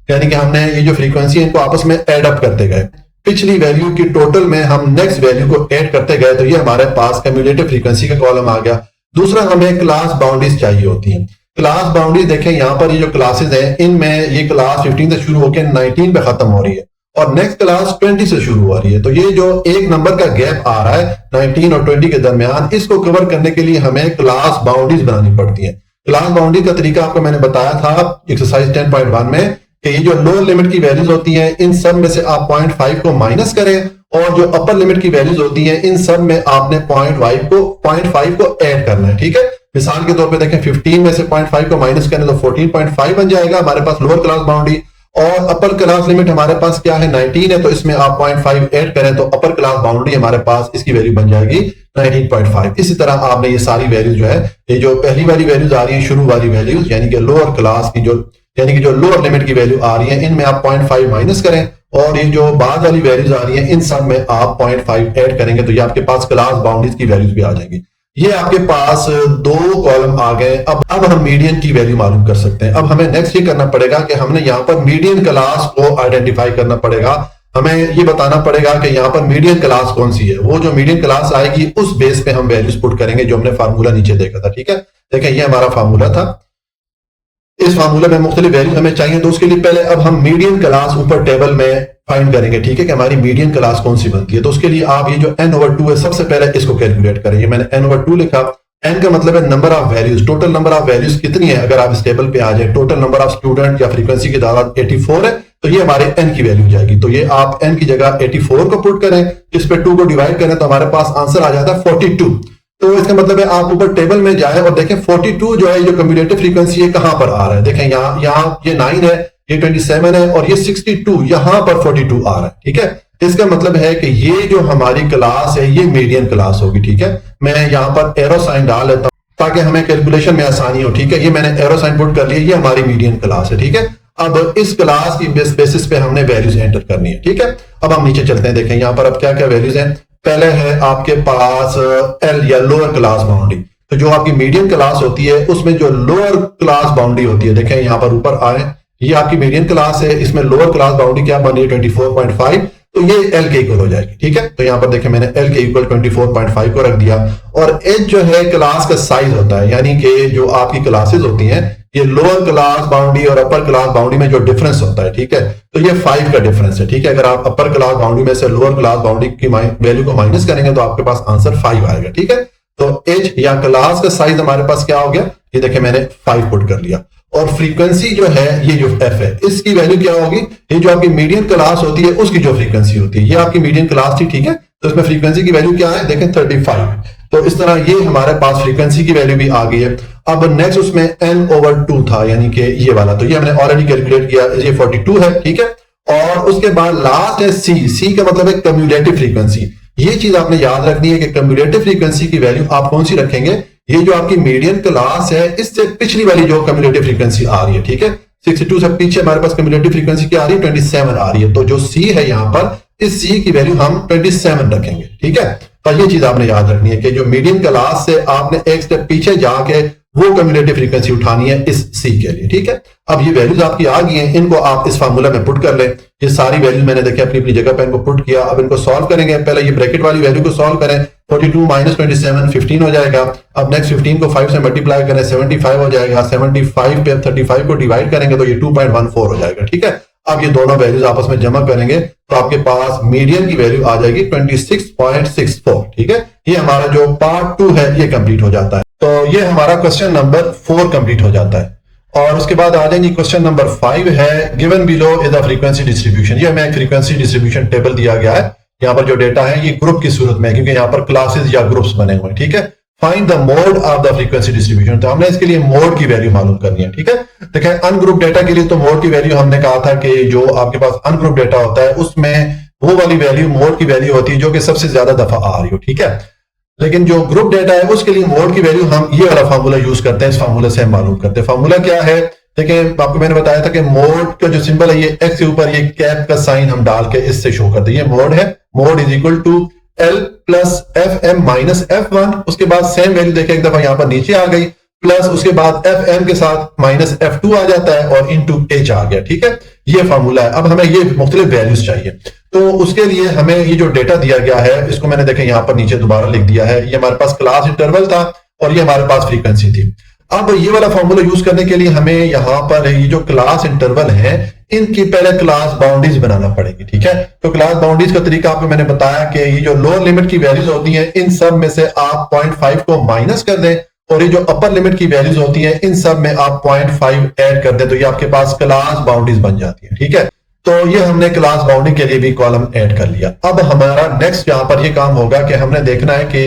यानी कि हमने ये जो फ्रीक्वेंसी है इनको आपस में ऐड अप करते गए, पिछली वैल्यू की टोटल में हम नेक्स्ट वैल्यू को ऐड करते गए तो ये हमारे पास कम्यूटेटिव फ्रीक्वेंसी का कॉलम आ गया। दूसरा हमें क्लास बाउंड्रीज चाहिए होती हैं। क्लास बाउंड्रीज देखें यहाँ पर ये जो क्लासेस हैं इनमें ये क्लास 15 से शुरू होकर 19 पे खत्म हो रही है और नेक्स्ट क्लास 20 से शुरू हो रही है। तो ये जो एक नंबर का गैप आ रहा है 19 और 20 के दरमियान, इसको कवर करने के लिए हमें क्लास बाउंड्रीज बनानी पड़ती है। क्लास बाउंड्री का तरीका आपको मैंने बताया था एक्सरसाइज 10.1 में कि ये जो लोअर लिमिट की वैल्यूज होती हैं इन सब में से आप 0.5 को माइनस करें और जो अपर लिमिट की वैल्यूज होती हैं इन सब में आपने 0.5 को ऐड करना है। ठीक है, मिसाल के तौर पे देखें 15 में से 0.5 को माइनस करें तो 14.5 बन जाएगा हमारे पास लोअर क्लास बाउंड्री, और अपर क्लास लिमिट हमारे पास क्या है 19 है, तो इसमें आप 0.5 ऐड करें तो अपर क्लास बाउंड्री हमारे पास इसकी वैल्यू बन जाएगी 19.5। इसी तरह आपने ये सारी वैल्यूज जो है, ये जो पहली वाली वैल्यूज आ रही है शुरू वाली वैल्यूज यानी कि लोअर क्लास की जो लोअर लिमिट की वैल्यू आ रही है इनमें आप 0.5 माइनस करें और ये जो बाद वाली वैल्यूज आ रही है इन सब में आप 0.5 ऐड करेंगे तो ये आपके पास क्लास बाउंड्रीज की वैल्यूज भी आ जाएंगी। ये आपके पास दो कॉलम आ गए। अब हम मीडियन की वैल्यू मालूम कर सकते हैं। अब हमें नेक्स्ट ये करना पड़ेगा कि हमने यहाँ पर मीडियन क्लास को आइडेंटिफाई करना पड़ेगा। हमें ये बताना पड़ेगा कि यहाँ पर मीडियन क्लास कौन सी है। वो जो मीडियन क्लास आएगी उस बेस पे हम वैल्यूज पुट करेंगे जो हमने फार्मूला नीचे देखा था। ठीक है, देखें ये हमारा फार्मूला था, इस फार्मूला में मुख्तलिफ वैल्यू हमें चाहिए, तो उसके लिए पहले अब हम मीडियन क्लास ऊपर टेबल में फाइंड करेंगे। ठीक है, कि हमारी मीडियन क्लास कौन सी बनती है। तो उसके लिए आप ये जो n/2 है सबसे पहले इसको कैलकुलेट करें। ये मैंने n/2 लिखा। n का मतलब है number of values, total number of values कितनी है। अगर आप इस टेबल पे आ जाए, टोटल नंबर ऑफ स्टूडेंट या फ्रीक्वेंसी की तादाद 84 है तो ये हमारे n की वैल्यू जाएगी। तो ये आप n की जगह 84 को पुट करें, इस पे 2 को डिवाइड करें तो हमारे पास आंसर आ जाता है 42। तो इसका मतलब है आप ऊपर टेबल में जाए और देखें 42 जो है जो कम्युलेटिव फ्रीक्वेंसी है कहां पर आ रहा है। देखें यहाँ ये 9 है, ये 27 है और ये 62, यहां पर 42 आ रहा है। ठीक है, इसका मतलब है कि ये जो हमारी क्लास है ये मीडियन क्लास होगी। ठीक है, मैं यहाँ पर एरो साइन डाल लेता हूं ताकि हमें कैलकुलेशन में आसानी हो। ठीक है, ये मैंने एरो साइन पुट कर लिया, ये हमारी मीडियन क्लास है। ठीक है, अब इस क्लास की बेसिस पे हमने वैल्यूज एंटर करनी है। ठीक है, अब हम नीचे चलते हैं, देखें यहाँ पर अब क्या क्या वैल्यूज हैं। पहले है आपके पास एल या लोअर क्लास बाउंड्री। तो जो आपकी मीडियन क्लास होती है उसमें जो लोअर क्लास बाउंड्री होती है, देखें यहाँ पर ऊपर आए, ये आपकी मीडियन क्लास है, इसमें लोअर क्लास बाउंड्री क्या बन रही है 24.5, तो ये एल के इक्वल हो जाएगी। ठीक है, तो यहाँ पर देखें मैंने एल के इक्वल 24.5 को रख दिया। और एच जो है क्लास का साइज होता है, यानी कि जो आपकी क्लासेस होती हैं ये लोअर क्लास बाउंड्री और अपर क्लास बाउंड्री में जो डिफरेंस होता है। ठीक है, तो ये 5 का डिफरेंस है। ठीक है, अगर आप अपर क्लास बाउंड्री में से लोअर क्लास बाउंड्री की वैल्यू को माइनस करेंगे तो आपके पास आंसर 5 आएगा। ठीक है, तो एच या क्लास का साइज हमारे पास क्या हो गया, ये देखें मैंने 5 पुट कर लिया। और फ्रीक्वेंसी जो है ये जो एफ है इसकी वैल्यू क्या होगी, ये जो आपकी मीडियन क्लास होती है उसकी जो फ्रीक्वेंसी होती है, ये आपकी मीडियन क्लास थी। ठीक है, तो इसमें फ्रीक्वेंसी की वैल्यू क्या है, देखें 35। तो इस तरह ये हमारे पास फ्रीक्वेंसी की वैल्यू भी आ गई है। अब नेक्स्ट उसमें n/2 था, यानी कि ये वाला, तो ये हमने ऑलरेडी कैलकुलेट किया, ये 42 है। ठीक है, और उसके बाद लास्ट है सी का मतलब है कम्युलेटिव फ्रीक्वेंसी। ये चीज आपने याद रखनी है कि कम्युलेटिव फ्रीक्वेंसी की वैल्यू आप कौन सी रखेंगे, ये जो आपकी मीडियन क्लास है इससे पिछली वाली जो कम्युलेटिव फ्रीक्वेंसी आ रही है। ठीक है, 62 से पीछे हमारे पास कम्युलेटिव फ्रीक्वेंसी क्या आ रही है, 27 आ रही है। तो जो सी है यहाँ पर, इस सी की वैल्यू हम 27 रखेंगे। ठीक है, तो ये चीज आपने याद रखनी है कि जो मीडियन क्लास से आपने एक स्टेप पीछे जाके वो कम्युलेटिव फ्रीक्वेंसी उठानी है इस सी के लिए। ठीक है, अब ये वैल्यूज आपकी आ गई हैं, इनको आप इस फार्मूला में पुट कर लें। ये सारी वैल्यूज मैंने देखे अपनी अपनी जगह पे इनको पुट किया। अब इनको सॉल्व करेंगे, पहले ये ब्रैकेट वाली वैल्यू को सॉल्व करें, 42 माइनस 27 15 हो जाएगा। अब नेक्स्ट 15 को 5 से मल्टीप्लाई करें 75 हो जाएगा। 75 पे 35 को डिवाइड करेंगे तो ये 2.14 हो जाएगा। ठीक है, अब ये दोनों वैल्यूज आपस में जमा करेंगे तो आपके पास मीडियन की वैल्यू आ जाएगी 26.64। ठीक है, ये हमारा जो पार्ट 2 है ये कंप्लीट हो जाता है। तो ये हमारा क्वेश्चन नंबर 4 कंप्लीट हो जाता है। और उसके बाद आ जाएंगे क्वेश्चन नंबर 5 है, given below is the frequency distribution. ये हमें एक फ्रीक्वेंसी डिस्ट्रीब्यूशन टेबल दिया गया है। यहाँ पर जो डेटा है ये ग्रुप की सूरत में है क्योंकि यहाँ पर क्लासेस या ग्रुप्स बने हुए हैं। ठीक है, find the mode of the frequency distribution. तो हमने इसके लिए मोड की वैल्यू मालूम करनी है। ठीक है, देखिए अनग्रुप डेटा के लिए तो मोड की वैल्यू हमने कहा था कि जो आपके पास अनग्रुप डेटा होता है उसमें वो वाली वैल्यू मोड की वैल्यू होती है जो कि सबसे ज्यादा दफा आ रही हो। ठीक है, लेकिन जो ग्रुप डेटा है उसके लिए मोड की वैल्यू हम ये वाला फार्मूला यूज करते हैं, इस फार्मूला से हम मालूम करते हैं। फार्मूला क्या है, देखिए आपको मैंने बताया था कि मोड का जो सिंबल है ये एक्स के ऊपर ये कैप का साइन हम डाल के इससे शो करते हैं। ये मोड है, mode is equal to L plus FM minus F1। उसके बाद सेम वैल्यू देखिए एक दफा यहाँ पर नीचे आ गई, प्लस उसके बाद FM के साथ माइनस F2 आ जाता है और इनटू H आ गया। ठीक है, ये फार्मूला है। अब हमें ये मुख्तलिफ वैल्यूज चाहिए, तो उसके लिए हमें ये जो डेटा दिया गया है इसको मैंने देखें यहाँ पर नीचे दोबारा लिख दिया है। ये हमारे पास क्लास इंटरवल था और ये हमारे पास फ्रीक्वेंसी थी। अब ये वाला फॉर्मूला यूज करने के लिए हमें यहाँ पर ये जो क्लास इंटरवल है इनकी पहले क्लास बाउंड्रीज बनाना पड़ेगी। ठीक है, तो क्लास बाउंड्रीज का तरीका आपको मैंने बताया कि ये जो लोअर लिमिट की वैल्यूज होती हैं इन सब में से आप 0.5 को माइनस कर दें और ये जो अपर लिमिट की वैल्यूज होती हैं इन सब में आप 0.5 ऐड कर दें तो ये आपके पास क्लास बाउंड्रीज बन जाती है। ठीक है, तो ये हमने क्लास बाउंड्री के लिए भी कॉलम ऐड कर लिया। अब हमारा नेक्स्ट यहाँ पर ये काम होगा कि हमने देखना है कि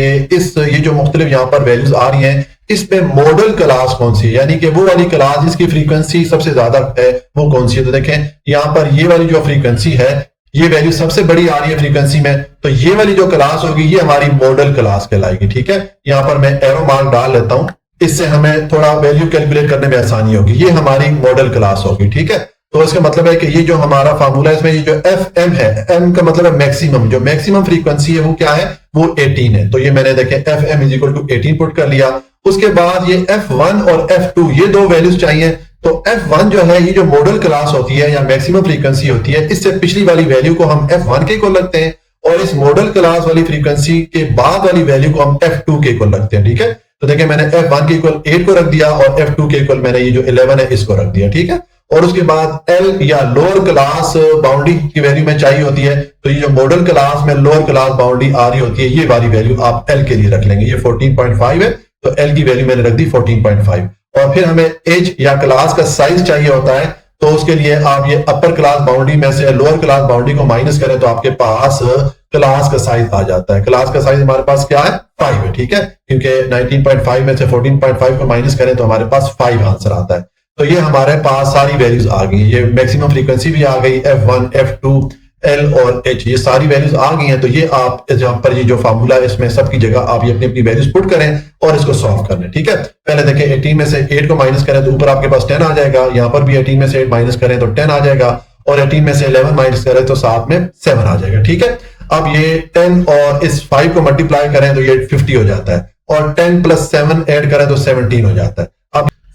ये जो मुख्तलिफ यहाँ पर वैल्यूज आ रही हैं इसमें मॉडल क्लास कौन सी है, यानी कि वो वाली क्लास जिसकी फ्रीक्वेंसी सबसे ज्यादा है वो कौन सी है। तो देखें यहाँ पर ये वाली जो फ्रीक्वेंसी है ये वैल्यू सबसे बड़ी आ रही है फ्रीक्वेंसी में, तो ये वाली जो क्लास होगी ये हमारी मॉडल क्लास कहलाएगी। ठीक है, यहाँ पर मैं एरो मार्क डाल लेता हूं, इससे हमें थोड़ा वैल्यू कैलकुलेट करने में आसानी होगी। ये हमारी मॉडल क्लास होगी। ठीक है, तो इसका मतलब है कि ये जो हमारा फार्मूला है इसमें ये जो एफ एम है, एम का मतलब है मैक्सिमम, जो मैक्सिमम फ्रीक्वेंसी है वो क्या है, वो 18 है। तो ये मैंने देखें F M is equal to 18 put कर लिया। उसके बाद ये F1 और F2 ये दो वैल्यूज चाहिए। तो F1 जो है ये जो मॉडल क्लास होती है या मैक्सिमम फ्रीक्वेंसी होती है इससे पिछली वाली वैल्यू को हम F1 के इक्वल रखते हैं और इस मॉडल क्लास वाली फ्रीक्वेंसी के बाद वाली वैल्यू को हम F2 के इक्वल रखते हैं। ठीक है, तो देखिए मैंने F1 के इक्वल 8 को रख दिया और F2 के इक्वल मैंने ये जो 11 है इसको रख दिया। ठीक है, और उसके बाद L या लोअर क्लास बाउंड्री की वैल्यू में चाहिए होती है, तो ये जो मॉडल क्लास में लोअर क्लास बाउंड्री आ रही होती है ये वाली वैल्यू आप L के लिए रख लेंगे। ये 14.5 है तो L की वैल्यू मैंने रख दी 14.5। और फिर हमें एज या क्लास का साइज चाहिए होता है, तो उसके लिए आप ये अपर क्लास बाउंड्री में से लोअर क्लास बाउंड्री को माइनस करें तो आपके पास क्लास का साइज आ जाता है। क्लास का साइज हमारे पास क्या है, 5 है। ठीक है, क्योंकि 19.5 में से 14.5 को माइनस करें तो हमारे पास 5 आंसर आता है। तो ये हमारे पास सारी वैल्यूज आ गई, ये मैक्सिमम फ्रीक्वेंसी भी आ गई, F1, F2, L और H ये सारी वैल्यूज आ गई हैं। तो ये आप जहां पर ये जो फार्मूला है इसमें सबकी जगह आप ये अपनी अपनी वैल्यूज पुट करें और इसको सॉल्व कर लें। ठीक है, पहले देखें 18 में से 8 को माइनस करें तो ऊपर आपके पास 10 आ जाएगा, यहाँ पर भी 18 में से 8 माइनस करें तो 10 आ जाएगा और 18 में से 11 माइनस करें तो साथ में 7 आ जाएगा। ठीक है, अब ये 10 और इस 5 को मल्टीप्लाई करें तो ये 50 हो जाता है और 10 प्लस 7 ऐड करें तो 17 हो जाता है।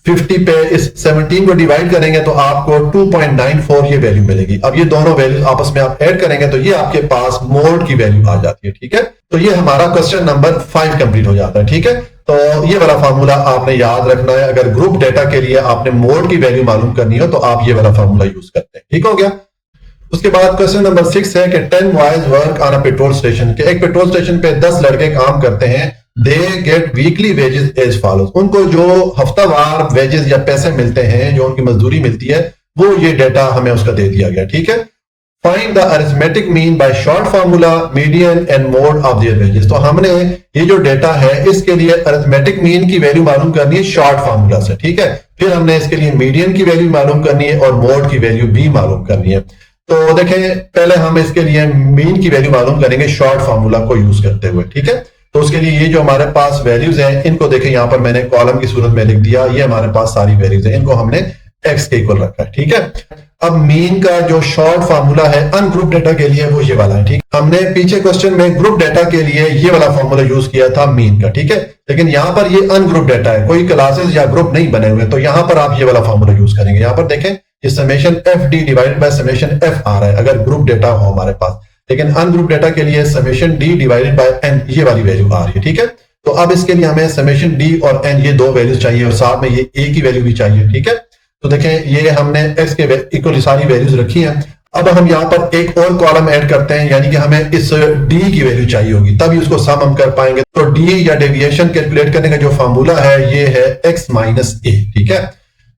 50 पे इस 17 को डिवाइड करेंगे तो आपको 2.94 ये वैल्यू मिलेगी। अब ये दोनों वैल्यू आपस में आप ऐड करेंगे तो ये आपके पास मोड की वैल्यू आ जाती है। ठीक है, तो ये हमारा क्वेश्चन नंबर 5 कंप्लीट हो जाता है। ठीक है, तो ये वाला फार्मूला आपने याद रखना है। अगर ग्रुप डेटा के लिए आपने मोड की वैल्यू मालूम करनी हो तो आप ये वाला फार्मूला यूज करते हैं। ठीक हो गया। उसके बाद क्वेश्चन नंबर 6 है कि 10 boys work on a petrol station, के एक पेट्रोल स्टेशन पे 10 लड़के काम करते हैं। They get weekly wages as follows, उनको जो हफ्तावार वेजेस या पैसे मिलते हैं, जो उनकी मजदूरी मिलती है, वो ये डेटा हमें उसका दे दिया गया। ठीक है, find the arithmetic mean by short formula, median and mode of their wages. तो हमने ये जो डेटा है इसके लिए अरिथमेटिक मीन की वैल्यू मालूम करनी है शॉर्ट फार्मूला से। ठीक है, फिर हमने इसके लिए मीडियन की वैल्यू मालूम करनी है और मोड की वैल्यू भी मालूम करनी है। तो देखें पहले हम इसके लिए मीन की वैल्यू मालूम करेंगे शॉर्ट फार्मूला को यूज करते हुए। ठीक है, तो उसके लिए ये जो हमारे पास वैल्यूज हैं इनको देखें, यहां पर मैंने कॉलम की सूरत में लिख दिया, ये हमारे पास सारी वैल्यूज हैं, इनको हमने x के इक्वल रखा है। ठीक है, अब मीन का जो शॉर्ट फार्मूला है अनग्रुप डेटा के लिए वो ये वाला है। ठीक, हमने पीछे क्वेश्चन में ग्रुप डेटा के लिए ये वाला फार्मूला यूज किया था मीन का। ठीक है, लेकिन यहां पर ये अनग्रुप डेटा है, कोई क्लासेस या ग्रुप नहीं बने हुए, तो यहां पर आप ये वाला फार्मूला यूज करेंगे। यहां पर देखें ये summation FD divided by summation F आ रहा है अगर ग्रुप डेटा हो हमारे पास, लेकिन अनग्रुप डेटा के लिए summation D divided by N ये वाली वैल्यू आ रही है। ठीक है, तो अब इसके लिए हमें समेशन D और N ये दो वैल्यूज चाहिए और साथ में ये A की वैल्यू भी चाहिए। ठीक है, तो देखें ये हमने x के इक्वल सारी वैल्यूज रखी हैं। अब हम यहाँ पर एक और कॉलम ऐड करते हैं, यानी कि हमें इस D की वैल्यू चाहिए होगी तभी उसको सम हम कर पाएंगे। तो D या डेविएशन कैलकुलेट करने का जो फार्मूला है ये है x माइनस a। ठीक है,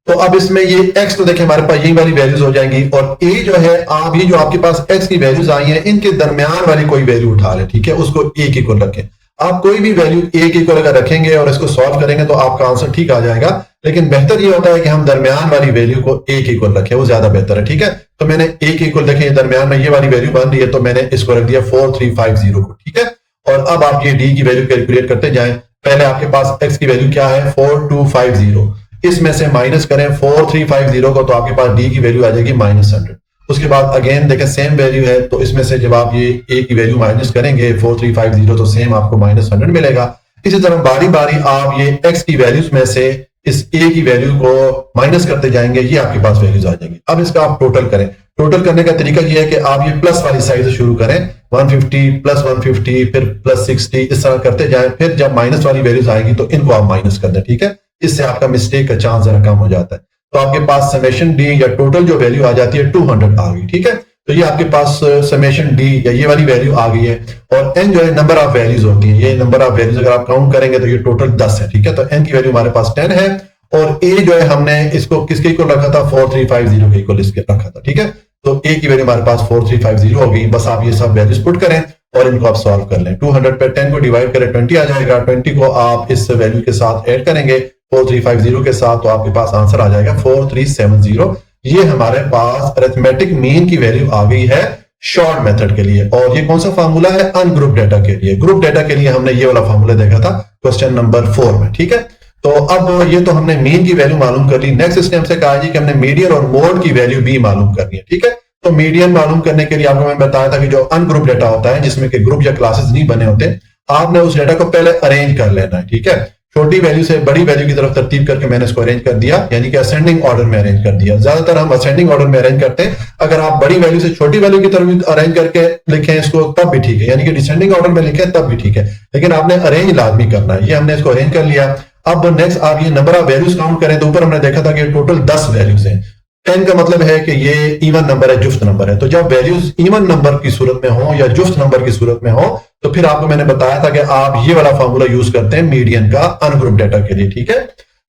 तो अब इसमें ये x तो देखें हमारे पास यही वाली वैल्यूज हो जाएंगी और a जो है आप ये जो आपके पास x की वैल्यूज आई हैं इनके दरमियान वाली कोई वैल्यू उठा लें। ठीक है, उसको a के इक्वल रखें। आप कोई भी वैल्यू a के इक्वल अगर रखेंगे और इसको सॉल्व करेंगे तो आपका आंसर ठीक आ जाएगा, लेकिन बेहतर ये होता है कि हम दरमियान वाली वैल्यू को a के इक्वल रखें, वो ज्यादा बेहतर है। ठीक है, तो मैंने a के इक्वल देखें दरमियान में ये वाली वैल्यू बन रही है तो मैंने इसको रख दिया 4350 को। ठीक है, और अब आप ये d की वैल्यू कैलकुलेट करते जाएं। पहले आपके पास x की वैल्यू क्या है 4250, इसमें से माइनस करें 4350 को तो आपके पास d की वैल्यू आ जाएगी -100। उसके बाद अगेन देखें सेम वैल्यू है तो इसमें से जब आप ये a की वैल्यू माइनस करेंगे 4350 तो सेम आपको -100 मिलेगा। इसी तरह बारी बारी आप ये x की वैल्यूज में से इस a की वैल्यू को माइनस करते जाएंगे, ये आपके पास वैल्यूज आ जाएंगी। अब इसका आप टोटल करें। टोटल करने का तरीका ये है कि आप ये प्लस वाली साइड से शुरू करें, 150 प्लस 150 फिर प्लस 60 इस तरह करते जाएं, फिर जब माइनस वाली वैल्यूज आएगी तो इनको आप माइनस कर दें। ठीक है, इससे आपका मिस्टेक का चांस जरा कम हो जाता है। तो आपके पास समेशन D या टोटल जो वैल्यू आ जाती है 200 आ गई। ठीक है, तो ये आपके पास समेशन डी या ये वाली वैल्यू आ गई है। और एन जो है नंबर ऑफ वैल्यूज होती है, ये नंबर ऑफ वैल्यूज अगर आप काउंट करेंगे तो ये टोटल 10 है, ठीक है। तो एन की वैल्यू हमारे पास 10 है और ए जो है हमने इसको किसके इक्वल रखा था, 4350 के इक्वल इसके रखा था, ठीक है। तो ए की वैल्यू हमारे पास 4350 हो गई। बस आप ये सब वैल्यूज पुट करें और इनको आप सॉल्व कर लें। 200 पे 10 को डिवाइड करें 20 आ जाएगा, 20 को आप इस वैल्यू के साथ ऐड करेंगे 4350 के साथ, तो आपके पास आंसर आ जाएगा 4370। ये हमारे पास अरिथमेटिक मीन की वैल्यू आ गई है शॉर्ट मेथड के लिए। और ये कौन सा फार्मूला है, अनग्रुप डेटा के लिए। ग्रुप डेटा के लिए हमने ये वाला फार्मूला देखा था क्वेश्चन नंबर 4 में, ठीक है। तो अब ये तो हमने मीन की वैल्यू मालूम कर ली। नेक्स्ट स्टेप से कहा जी कि हमने मीडियन और मोड की वैल्यू भी मालूम करनी है, ठीक है। तो मीडियन मालूम करने के लिए आपको मैं बताया था कि जो अनग्रुप डेटा होता है जिसमें कि ग्रुप या क्लासेस नहीं बने होते, आपने उस डेटा को पहले अरेंज कर लेना है, ठीक है। छोटी वैल्यू से बड़ी वैल्यू की तरफ तरतीब करके मैंने इसको अरेंज कर दिया, यानी कि असेंडिंग ऑर्डर में अरेंज कर दिया। ज्यादातर हम असेंडिंग ऑर्डर में अरेंज करते हैं। अगर आप बड़ी वैल्यू से छोटी वैल्यू की तरफ अरेंज करके लिखें इसको तब भी ठीक है, यानी कि डिसेंडिंग ऑर्डर में लिखें तब भी ठीक है, लेकिन आपने अरेंज लाजमी करना है। ये हमने इसको अरेंज कर लिया। अब नेक्स्ट आप ये नंबर ऑफ वैल्यूज काउंट करें तो ऊपर हमने देखा था कि टोटल 10 वैल्यूज हैं। 10 का मतलब है कि ये इवन नंबर है, जुफ्त नंबर है। तो जब वैल्यूज इवन नंबर की सूरत में हो या जुफ्त नंबर की सूरत में हो तो फिर आपको मैंने बताया था कि आप ये वाला फॉर्मूला यूज करते हैं मीडियन का अनग्रुप डेटा के लिए, ठीक है।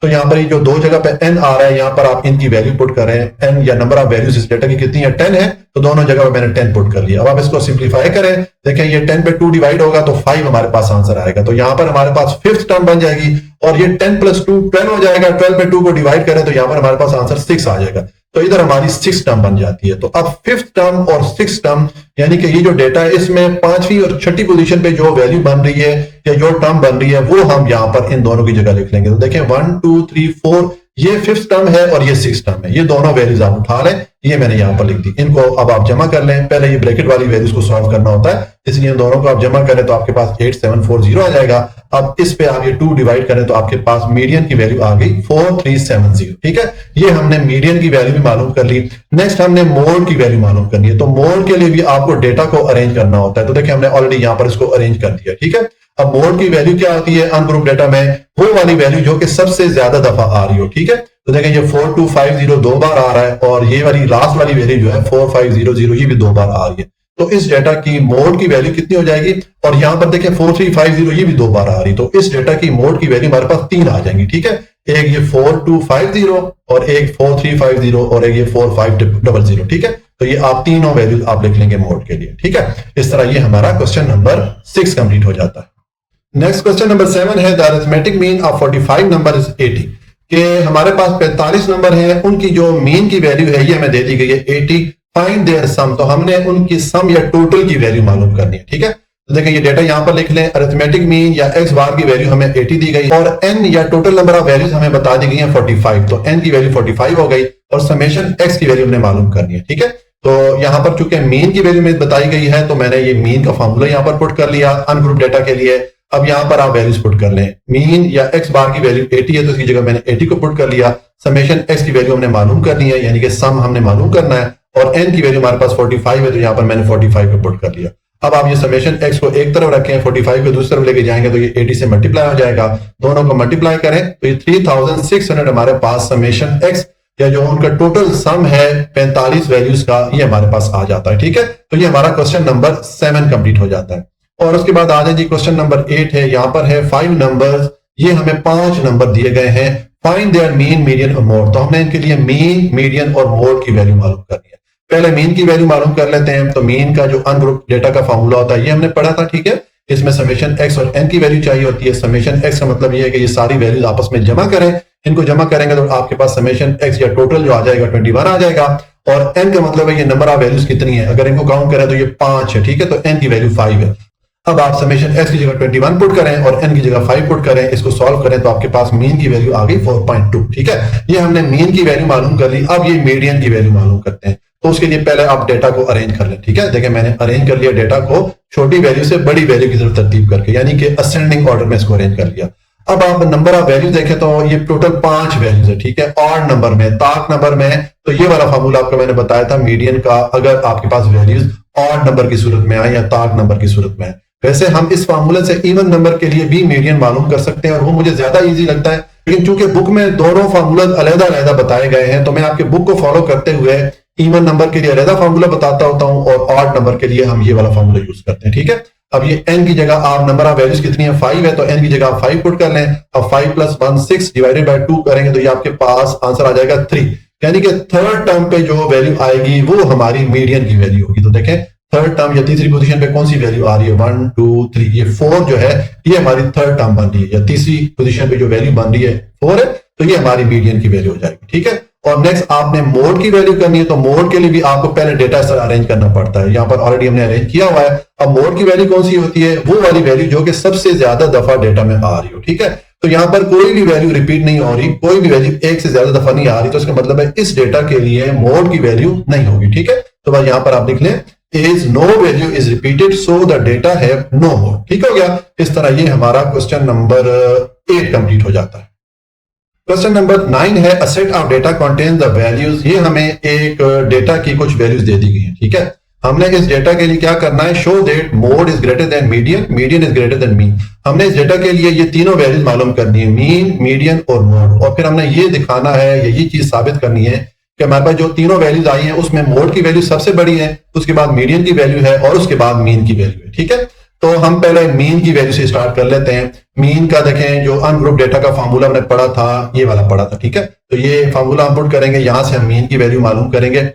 तो यहाँ पर ये जो दो जगह पे n आ रहा है, यहाँ पर आप इनकी वैल्यू पुट कर रहे हैं। n या नंबर ऑफ वैल्यूज इस डेटा की कितनी है, 10 है, तो दोनों जगह पे मैंने 10 पुट कर लिया। अब आप इसको सिंप्लीफाई करें, देखें ये 10 पे 2 डिवाइड होगा तो 5 हमारे पास आंसर आएगा। तो यहाँ पर हमारे पास फिफ्थ टर्म बन जाएगी और ये 10 + 2 12 हो जाएगा। 12 पे 2 को डिवाइड करें तो यहाँ पर हमारे पास आंसर 6 आ जाएगा। तो इधर हमारी 6 टर्म बन जाती है। तो अब फिफ्थ टर्म और 6 टर्म यानी कि ये जो डेटा है इसमें 5वीं और 6ठी पोजीशन पे जो वैल्यू बन रही है या जो टर्म बन रही है वो हम यहाँ पर इन दोनों की जगह लिख लेंगे। तो देखें 1 2 3 4 ये फिफ्थ टर्म है और ये 6 टर्म है। ये दोनों वैल्यूज आप उठा लें, ये मैंने यहाँ पर लिख दी। इनको अब आप जमा कर लें। पहले ये ब्रैकेट वाली वैल्यूज को सॉल्व करना होता है, इसलिए इन दोनों को आप जमा करें तो आपके पास 8740 आ जाएगा। अब इस पे आप ये 2 डिवाइड करें तो आपके पास मीडियन की वैल्यू आ गई 4370, ठीक है। ये हमने मीडियन की वैल्यू भी मालूम कर ली। नेक्स्ट हमने मोड की वैल्यू मालूम करनी है। तो मोड के लिए भी आपको डेटा को अरेंज करना होता है। तो देखिए हमने ऑलरेडी यहाँ पर इसको अरेंज कर दिया, ठीक है। अब मोड की वैल्यू क्या आती है अनग्रुप डेटा में, वो वाली वैल्यू जो कि सबसे ज्यादा दफा आ रही हो, ठीक है। तो देखें ये 4250 2 बार आ रहा है और ये वाली लास्ट वाली वैल्यू जो है 4500 ये भी 2 बार आ रही है। तो इस डेटा की मोड की वैल्यू कितनी हो जाएगी, और यहां पर देखें 4350 ये भी 2 बार आ रही है। तो इस डेटा की मोड की वैल्यू हमारे पास 3 आ जाएंगी, ठीक है। एक ये 4250 और एक 4350 और एक ये 4500, ठीक है। तो ये आप तीनों वैल्यू आप लिख लेंगे मोड के लिए, ठीक है। इस तरह ये हमारा क्वेश्चन नंबर 6 कंप्लीट हो जाता है। नेक्स्ट क्वेश्चन नंबर 7 है the arithmetic mean of 45 number is 80। कि हमारे पास 45 नंबर हैं, उनकी जो मीन की वैल्यू है ये हमें दे दी गई है 80। फाइंड देयर सम, तो हमने उनकी सम या टोटल की वैल्यू मालूम करनी है, ठीक है। तो देखिए ये डेटा यहां पर लिख लें। अरिथमेटिक मीन या एक्स बार की वैल्यू हमें 80 दी गई और एन या टोटल नंबर ऑफ वैल्यूज हमें बता दी गई है 45। तो एन की वैल्यू 45 हो गई और समेशन एक्स की वैल्यू हमने मालूम करनी है, ठीक है। तो यहां पर चूंकि मीन की वैल्यू में बताई गई है तो मैंने ये मीन का फॉर्मूला यहां पर पुट कर लिया अनग्रुप डेटा के लिए। अब यहां पर आप वैल्यूज पुट कर लें। मीन या एक्स बार की वैल्यू 80 है तो इसकी जगह मैंने 80 को पुट कर लिया। समेशन एक्स की वैल्यू हमने मालूम करनी है, यानी कि सम हमने मालूम करना है, और एन की वैल्यू हमारे पास 45 है तो यहां पर मैंने 45 को पुट कर लिया। अब आप ये समेशन एक्स को एक तरफ रखें, 45 को दूसरी तरफ लेके जाएंगे तो ये 80 से मल्टीप्लाई हो जाएगा। दोनों को मल्टीप्लाई करें तो ये 3600 हमारे पास समेशन एक्स या जो उनका टोटल सम है 45 वैल्यूज का ये हमारे पास आ जाता है, ठीक है। तो ये हमारा क्वेश्चन नंबर 7 कंप्लीट हो जाता है। और उसके बाद आ जाए जी क्वेश्चन नंबर 8 है। यहाँ पर है 5 नंबर्स, ये हमें 5 नंबर दिए गए हैं। फाइंड देयर मीन, मीडियन और मोड। तो हमने इनके लिए मीन, मीडियन और मोड की वैल्यू मालूम करनी है। पहले मीन की वैल्यू मालूम कर लेते हैं। तो मीन का जो अनग्रुप डेटा का फॉर्मूला होता है ये हमने पढ़ा था, ठीक है। इसमें समेशन एक्स और एन की वैल्यू चाहिए होती है। समेशन एक्स का मतलब ये है कि ये सारी वैल्यूज आपस में जमा करें। इनको जमा करेंगे तो आपके पास समेशन एक्स या टोटल जो आ जाएगा 21 आ जाएगा। और एन का मतलब है ये नंबर ऑफ वैल्यूज कितनी है, अगर इनको काउंट करें तो ये 5 है, ठीक है। तो एन की वैल्यू 5 है। अब आप समेशन एक्स की जगह 21 पुट करें और एन की जगह 5 पुट करें, इसको सॉल्व करें तो आपके पास मीन की वैल्यू आ गई 4.2, ठीक है। ये हमने मीन की वैल्यू मालूम कर ली। अब ये मीडियन की वैल्यू मालूम करते हैं। तो उसके लिए पहले आप डेटा को अरेंज कर लें, ठीक है। देखिए मैंने अरेंज कर लिया डेटा को छोटी वैल्यू से बड़ी वैल्यू की तरफ तरतीब करके, यानी कि असेंडिंग ऑर्डर में इसको अरेंज कर लिया। अब आप नंबर ऑफ वैल्यूज देखें तो ये टोटल 5 वैल्यूज है, ठीक है। ऑड नंबर में, ताक नंबर में, तो ये वाला फार्मूला आपको मैंने बताया था मीडियन का, अगर आपके पास वैल्यूज ऑड नंबर की सूरत में आए या ताक नंबर की सूरत में आए। वैसे हम इस फार्मूले से इवन नंबर के लिए भी मीडियन मालूम कर सकते हैं और वो मुझे ज्यादा इजी लगता है। लेकिन चूंकि बुक में दोनों फार्मूला अलग-अलग बताए गए हैं तो मैं आपके बुक को फॉलो करते हुए इवन नंबर के लिए अलग फार्मूला बताता होता हूं और ऑड नंबर के लिए हम ये वाला फार्मूला यूज करते हैं, ठीक है। अब ये n की जगह आप नंबर ऑफ वैल्यूज कितनी है 5 है, तो n की जगह आप 5 पुट कर लें। अब 5 प्लस 1 6 डिवाइडेड बाय 2 करेंगे तो ये आपके पास आंसर आ जाएगा 3, यानी कि थर्ड टर्म पे जो वैल्यू आएगी वो हमारी मीडियन की वैल्यू होगी। तो देखें थर्ड टर्म या तीसरी पोजीशन पे कौन सी वैल्यू आ रही है 1 2 3, ये 4 जो है ये हमारी थर्ड टर्म बन रही है, या तीसरी पोजीशन पे जो वैल्यू बन रही है 4 है, तो ये हमारी मीडियन की वैल्यू हो जाएगी, ठीक है। और नेक्स्ट आपने मोड की वैल्यू करनी है, तो मोड के लिए भी आपको पहले डेटा से अरेंज करना पड़ता है। यहाँ पर ऑलरेडी हमने अरेंज किया हुआ है। अब मोड की वैल्यू कौन सी होती है, वो वाली वैल्यू जो कि सबसे ज्यादा दफा डेटा में आ रही हो, ठीक है। तो यहाँ पर कोई भी वैल्यू रिपीट नहीं हो रही, कोई भी वैल्यू एक से ज्यादा दफा नहीं आ रही, तो इसका मतलब है इस डेटा के लिए मोड की वैल्यू नहीं होगी, ठीक है। तो बस यहाँ पर आप लिख लें is no value is repeated so the data have no mode, ठीक हो गया। इस तरह ये हमारा क्वेश्चन नंबर 8 कंप्लीट हो जाता है। क्वेश्चन नंबर 9 है a set of data contains the values, ये हमें एक डेटा की कुछ वैल्यूज दे दी गई है, ठीक है। हमने इस डेटा के लिए क्या करना है, show that mode is greater than median, median is greater than mean. हमने इस डेटा के लिए ये तीनों वैल्यूज मालूम करनी है, मीन मीडियन और मोड, और फिर हमने ये दिखाना है, यही चीज साबित करनी है कि हमारे पास जो तीनों वैल्यूज आई हैं उसमें मोड की वैल्यू सबसे बड़ी है, उसके बाद मीडियन की वैल्यू है और उसके बाद मीन की वैल्यू है, ठीक है। तो हम पहले मीन की वैल्यू से स्टार्ट कर लेते हैं। मीन का देखें जो अनग्रुप डेटा का फार्मूला हमने पढ़ा था, ये वाला पढ़ा था, ठीक है। तो ये फार्मूला हम पुट करेंगे, यहां से हम मीन की वैल्यू मालूम करेंगे।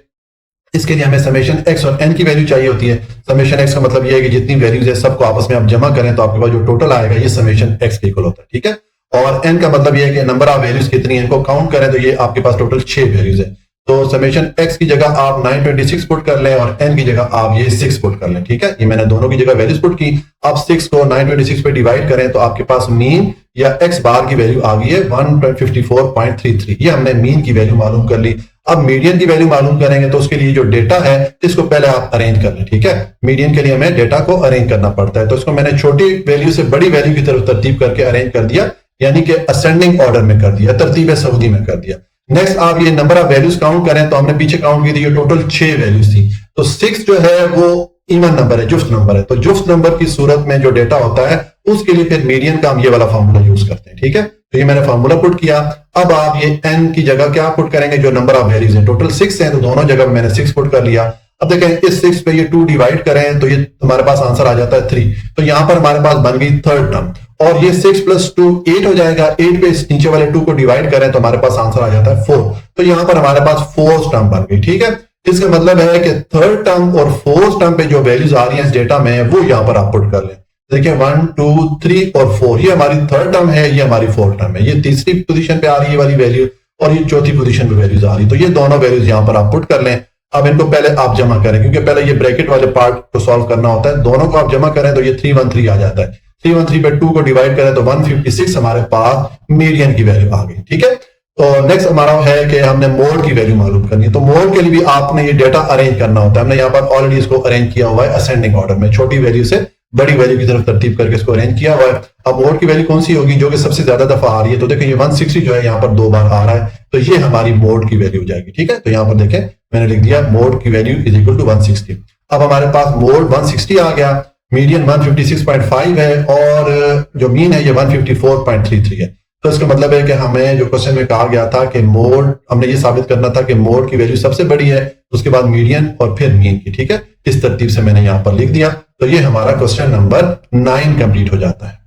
इसके लिए हमें समेशन एक्स और एन की वैल्यू चाहिए होती है। समेशन एक्स का मतलब ये है कि जितनी वैल्यूज है सबको आपस में आप जमा करें तो आपके पास जो टोटल आएगा ये समेशन एक्स के इक्वल होता है, ठीक है। और एन का मतलब ये है कि नंबर ऑफ वैल्यूज कितनी है, इनको काउंट करें तो ये आपके पास टोटल 6 वैल्यूज है। तो समेशन एक्स की जगह आप 926 पुट कर लें और एन की जगह आप ये 6 पुट कर लें, ठीक है। ये मैंने दोनों की जगह वैल्यूज पुट की। आप 6 को 926 पे डिवाइड करें तो आपके पास मीन या एक्स बार की वैल्यू आ गई है 154.33। ये हमने मीन की वैल्यू मालूम कर ली। अब मीडियन की वैल्यू मालूम करेंगे तो उसके लिए जो डेटा है इसको पहले आप अरेंज कर लें, ठीक है। मीडियन के लिए हमें डेटा को अरेंज करना पड़ता है, तो इसको मैंने छोटी वैल्यू से बड़ी वैल्यू की तरफ तरतीब करके अरेंज कर दिया, यानी कि असेंडिंग ऑर्डर में कर दिया, तरतीब सऊदी में कर दिया। नेक्स्ट आप ये नंबर ऑफ वैल्यूज काउंट करें तो हमने पीछे काउंट की थी, ये टोटल 6 वैल्यूज थी। तो 6 जो है वो इवन नंबर है, जुफ्त नंबर है। तो जुफ्त नंबर की सूरत में जो डेटा होता है उसके लिए फिर मीडियन का हम ये वाला फार्मूला यूज करते हैं, ठीक है। तो ये मैंने फार्मूला पुट किया। अब आप ये एन की जगह क्या पुट करेंगे, जो नंबर ऑफ वैल्यूज है, टोटल 6 है तो दोनों जगह मैंने 6 पुट कर लिया। अब देखें इस 6 पे ये 2 डिवाइड करें तो ये हमारे पास आंसर आ जाता है 3। तो यहां पर हमारे पास बन गई थर्ड टर्म, और ये 6 प्लस 2 8 हो जाएगा। 8 पे इस नीचे वाले 2 को डिवाइड करें तो हमारे पास आंसर आ जाता है 4। तो यहां पर हमारे पास फोर्थ टर्म बन गई, ठीक है। इसका मतलब है कि थर्ड टर्म और फोर्थ टर्म पे जो वैल्यूज आ रही हैं इस डेटा में वो यहां पर आप पुट कर लें। देखिए 1 2 3 और 4 ये हमारी थर्ड टर्म है, ये हमारी फोर्थ टर्म है। ये तीसरी पोजीशन पे आ रही है वाली वैल्यू और ये चौथी पोजीशन पे वैल्यूज आ रही है। तो ये दोनों वैल्यूज यहां पर आप पुट कर लें। अब इनको पहले आप जमा करें, क्योंकि पहले ये ब्रैकेट वाले पार्ट को सॉल्व करना होता है। दोनों को आप जमा करें तो ये 313 आ जाता है। 313 पे 2 को डिवाइड करें तो 156 हमारे पास मीडियन की वैल्यू आ गई, ठीक है। तो नेक्स्ट हमारा है कि हमने मोड की वैल्यू मालूम करनी है। तो मोड के लिए भी आपने ये डेटा अरेंज करना होता है। हमने यहाँ पर ऑलरेडी इसको अरेंज किया हुआ है असेंडिंग ऑर्डर में, छोटी वैल्यू से बड़ी वैल्यू की तरफ तरतीब करके इसको अरेंज किया हुआ है। अब मोड की वैल्यू कौन सी होगी, जो कि सबसे ज्यादा दफा आ रही है। तो देखिए ये 160 जो है यहाँ पर 2 बार आ रहा है, तो ये हमारी मोड की वैल्यू हो जाएगी, ठीक है। तो यहाँ पर देखें मैंने लिख दिया मोड की वैल्यू इज इक्वल टू 160। अब हमारे पास मोड 160 आ गया, मीडियन 156.5 है और जो मीन है ये 154.33 है। तो इसका मतलब है कि हमें जो क्वेश्चन में कहा गया था कि मोड, हमने ये साबित करना था कि मोड की वैल्यू सबसे बड़ी है, उसके बाद मीडियन और फिर मीन की, ठीक है। इस तरतीब से मैंने यहां पर लिख दिया। तो ये हमारा क्वेश्चन नंबर 9 कंप्लीट हो जाता है।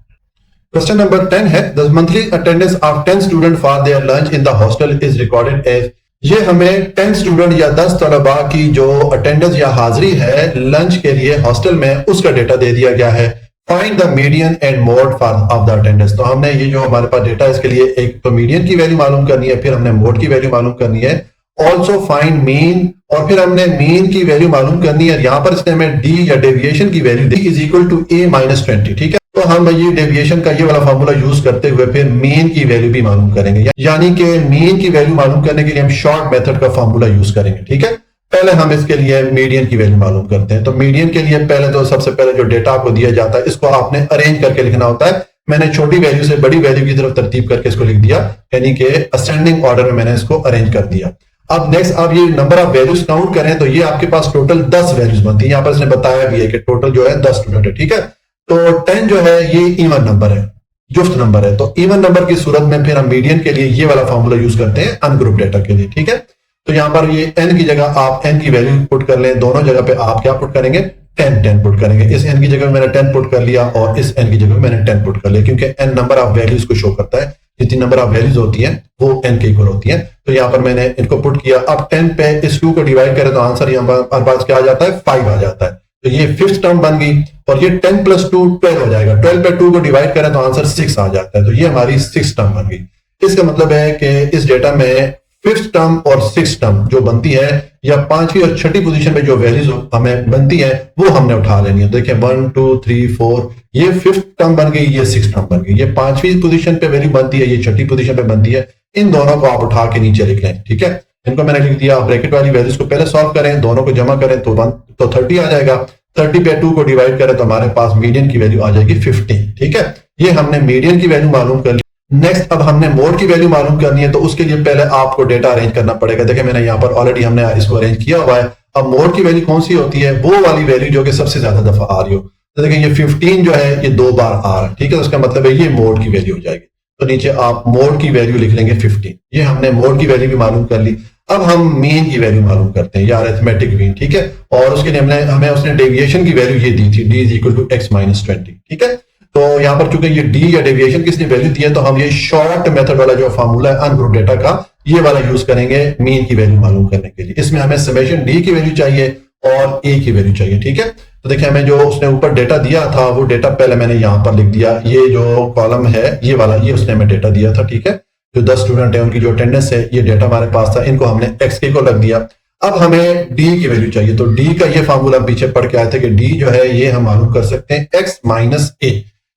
क्वेश्चन नंबर 10 है the monthly attendance of 10 student for their lunch in the hostel is recorded as. ये हमें 10 स्टूडेंट या 10 तलबा की जो अटेंडेंस या हाजिरी है लंच के लिए हॉस्टल में, उसका डेटा दे दिया गया है। Find the median and mode for of the attendance. तो हमने ये जो हमारे पास डेटा है इसके लिए एक तो मीडियन की वैल्यू मालूम करनी है, फिर हमने मोड की वैल्यू मालूम करनी है, ऑल्सो फाइंड मीन, और फिर हमने मीन की वैल्यू मालूम करनी है। यहां पर इसने हमें डी या डेविएशन की वैल्यू दी is equal to a minus 20, ठीक है। तो हम ये डेविएशन का ये वाला फार्मूला यूज करते हुए फिर मीन की वैल्यू भी मालूम करेंगे, यानी कि मीन की वैल्यू मालूम करने के लिए हम शॉर्ट मेथड का फार्मूला यूज करेंगे, ठीक है। पहले हम इसके लिए मीडियन की वैल्यू मालूम करते हैं। तो मीडियन के लिए पहले तो सबसे पहले जो डेटा आपको दिया जाता है इसको आपने अरेंज करके लिखना होता है। मैंने छोटी वैल्यू से बड़ी वैल्यू की तरफ तरतीब करके इसको लिख दिया, यानी कि असेंडिंग ऑर्डर में मैंने इसको अरेंज कर दिया। अब नेक्स्ट आप ये नंबर ऑफ वैल्यूज काउंट करें तो ये आपके पास टोटल 10 वैल्यूज बनती है। यहाँ पर इसने बताया भी है कि टोटल जो है 10 स्टूडेंट है, ठीक है। तो 10 जो है ये इवन नंबर है, जुफ्त नंबर है। तो इवन नंबर की सूरत में फिर हम मीडियन के लिए ये वाला फार्मूला यूज करते हैं अनग्रुप डेटा के लिए, ठीक है। तो यहां पर ये n की जगह आप n की वैल्यू पुट कर लें, दोनों जगह पे आप क्या पुट करेंगे 10 पुट करेंगे। इस n की जगह मैंने 10 पुट कर लिया और इस n की जगह मैंने 10 पुट कर लिया, क्योंकि n नंबर ऑफ वैल्यूज को शो करता है, जितनी नंबर ऑफ वैल्यूज होती हैं वो n के इक्वल होती हैं। तो यहाँ पर मैंने इनको पुट किया। अब 10 पे इस 2 को डिवाइड करें तो आंसर यहाँ पर पास क्या आ जाता है 5 आ जाता है। तो ये फिफ्थ टर्म बन गई और ये 10 + 2 12 हो जाएगा। 12 पे 2 को डिवाइड करें तो आंसर 6 आ जाता है। तो ये हमारी 6th टर्म बन गई। इसका मतलब है कि इस डेटा में 5th टर्म और 6th टर्म जो बनती है या 5वीं और 6ठी पोजीशन में जो वैल्यूज हमें बनती है वो हमने उठा लेनी है। देखिए 1 2 3 4 ये 5th टर्म बन गई, ये 6th टर्म बन गई। ये 5वीं पोजीशन पे वैल्यू बनती है, ये 6ठी पोजीशन पे बनती है। इन दोनों को आप उठा के नीचे लिख लें, ठीक है। इनको मैंने लिख दिया। ब्रैकेट वाली वैल्यूज को पहले सॉल्व करें, दोनों को जमा करें तो 30 आ जाएगा। 30 पे 2 को डिवाइड करें तो हमारे पास मीडियन की वैल्यू आ जाएगी 15, ठीक है। ये हमने मीडियन की वैल्यू मालूम कर ली। नेक्स्ट अब हमने मोड की वैल्यू मालूम करनी है, तो उसके लिए पहले आपको डेटा अरेंज करना पड़ेगा। देखिए मैंने यहाँ पर ऑलरेडी हमने इसको अरेंज किया हुआ है। अब मोड की वैल्यू कौन सी होती है, वो वाली वैल्यू जो कि सबसे ज्यादा दफा आ रही हो। तो देखिए ये 15 जो है ये 2 बार आ रहा है, ठीक है। तो उसका मतलब है ये मोड की वैल्यू हो जाएगी। तो नीचे आप मोड की वैल्यू लिख लेंगे 15। ये हमने मोड की वैल्यू भी मालूम कर ली। अब हम मीन की वैल्यू मालूम करते हैं या अरिथमेटिक मीन, ठीक है। और उसके लिए हमें उसने डेविएशन की वैल्यू ये दी थी, d = x - 20, ठीक है। तो यहाँ पर चूंकि ये d या डेविएशन किसने वैल्यू दी है, तो हम ये शॉर्ट मेथड वाला जो फार्मूला है अनग्रुप डेटा का, ये वाला यूज करेंगे मीन की वैल्यू मालूम करने के लिए। इसमें हमें समेशन d की वैल्यू चाहिए और a की वैल्यू चाहिए, ठीक है। तो देखिए हमें जो उसने ऊपर डेटा दिया था वो डेटा पहले मैंने यहाँ पर लिख दिया। ये जो कॉलम है ये वाला, ये उसने हमें डेटा दिया था, ठीक है। जो 10 स्टूडेंट है उनकी जो अटेंडेंस है, ये डेटा हमारे पास था। इनको हमने x के को रख दिया। अब हमें d की वैल्यू चाहिए, तो d का ये फार्मूला पीछे पढ़ के आए थे कि d जो है ये हम मालूम कर सकते हैं x - a,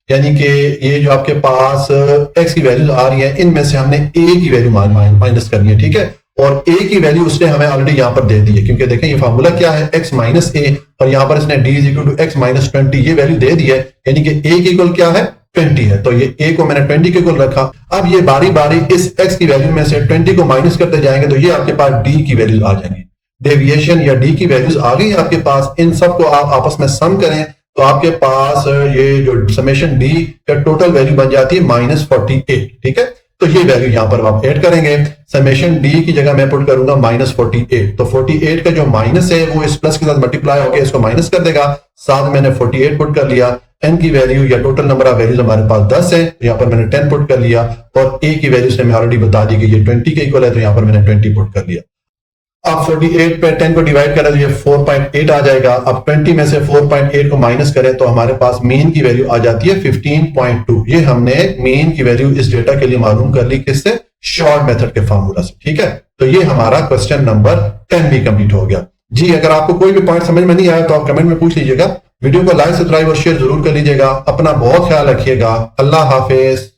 यानी कि ये जो आपके पास x की वैल्यूज आ रही है इनमें से हमने a की वैल्यू माइनस करनी है, ठीक है। और a की वैल्यू उसने हमें ऑलरेडी यहाँ पर दे दी है, क्योंकि देखें ये फार्मूला क्या है x - a और यहाँ पर इसने d = x - 20 ये वैल्यू दे दी है, यानी कि a की इक्वल क्या है 20 है। तो ये a को मैंने 20 के इक्वल रखा। अब ये बारी बारी इस x की वैल्यू में से 20 को माइनस करते जाएंगे तो ये आपके पास d की वैल्यूज आ जाएंगी। डेविएशन या d की वैल्यूज आ गई आपके पास। इन सबको आप आपस में सम करें तो आपके पास ये जो समेशन d का टोटल वैल्यू बन जाती है -48, ठीक है। तो ये वैल्यू यहाँ पर आप ऐड करेंगे। समेशन d की जगह मैं पुट करूंगा -48। तो 48 का जो माइनस है वो इस प्लस के साथ मल्टीप्लाई होकर इसको माइनस कर देगा। साथ मैंने 48 पुट कर लिया। n की वैल्यू या टोटल नंबर ऑफ वैल्यूज हमारे पास 10 है, तो यहाँ पर मैंने 10 पुट कर लिया। और a की वैल्यू से मैं ऑलरेडी बता दी कि ये 20 के इक्वल है, तो यहाँ पर मैंने 20 पुट कर लिया। अब 48 पे 10 को डिवाइड करें तो ये 4.8 आ जाएगा। अब 20 में से 4.8 को माइनस करें तो हमारे पास मीन की वैल्यू आ जाती है 15.2। ये हमने मीन की वैल्यू इस डेटा के लिए मालूम कर ली, किससे, शॉर्ट मेथड के फार्मूला से, ठीक है। तो ये हमारा क्वेश्चन नंबर 10 भी कंप्लीट हो गया जी। अगर आपको कोई भी पॉइंट समझ में नहीं आया तो आप कमेंट में पूछ लीजिएगा। वीडियो को लाइक, सब्सक्राइब और शेयर जरूर कर लीजिएगा। अपना बहुत ख्याल रखिएगा। अल्लाह हाफिज।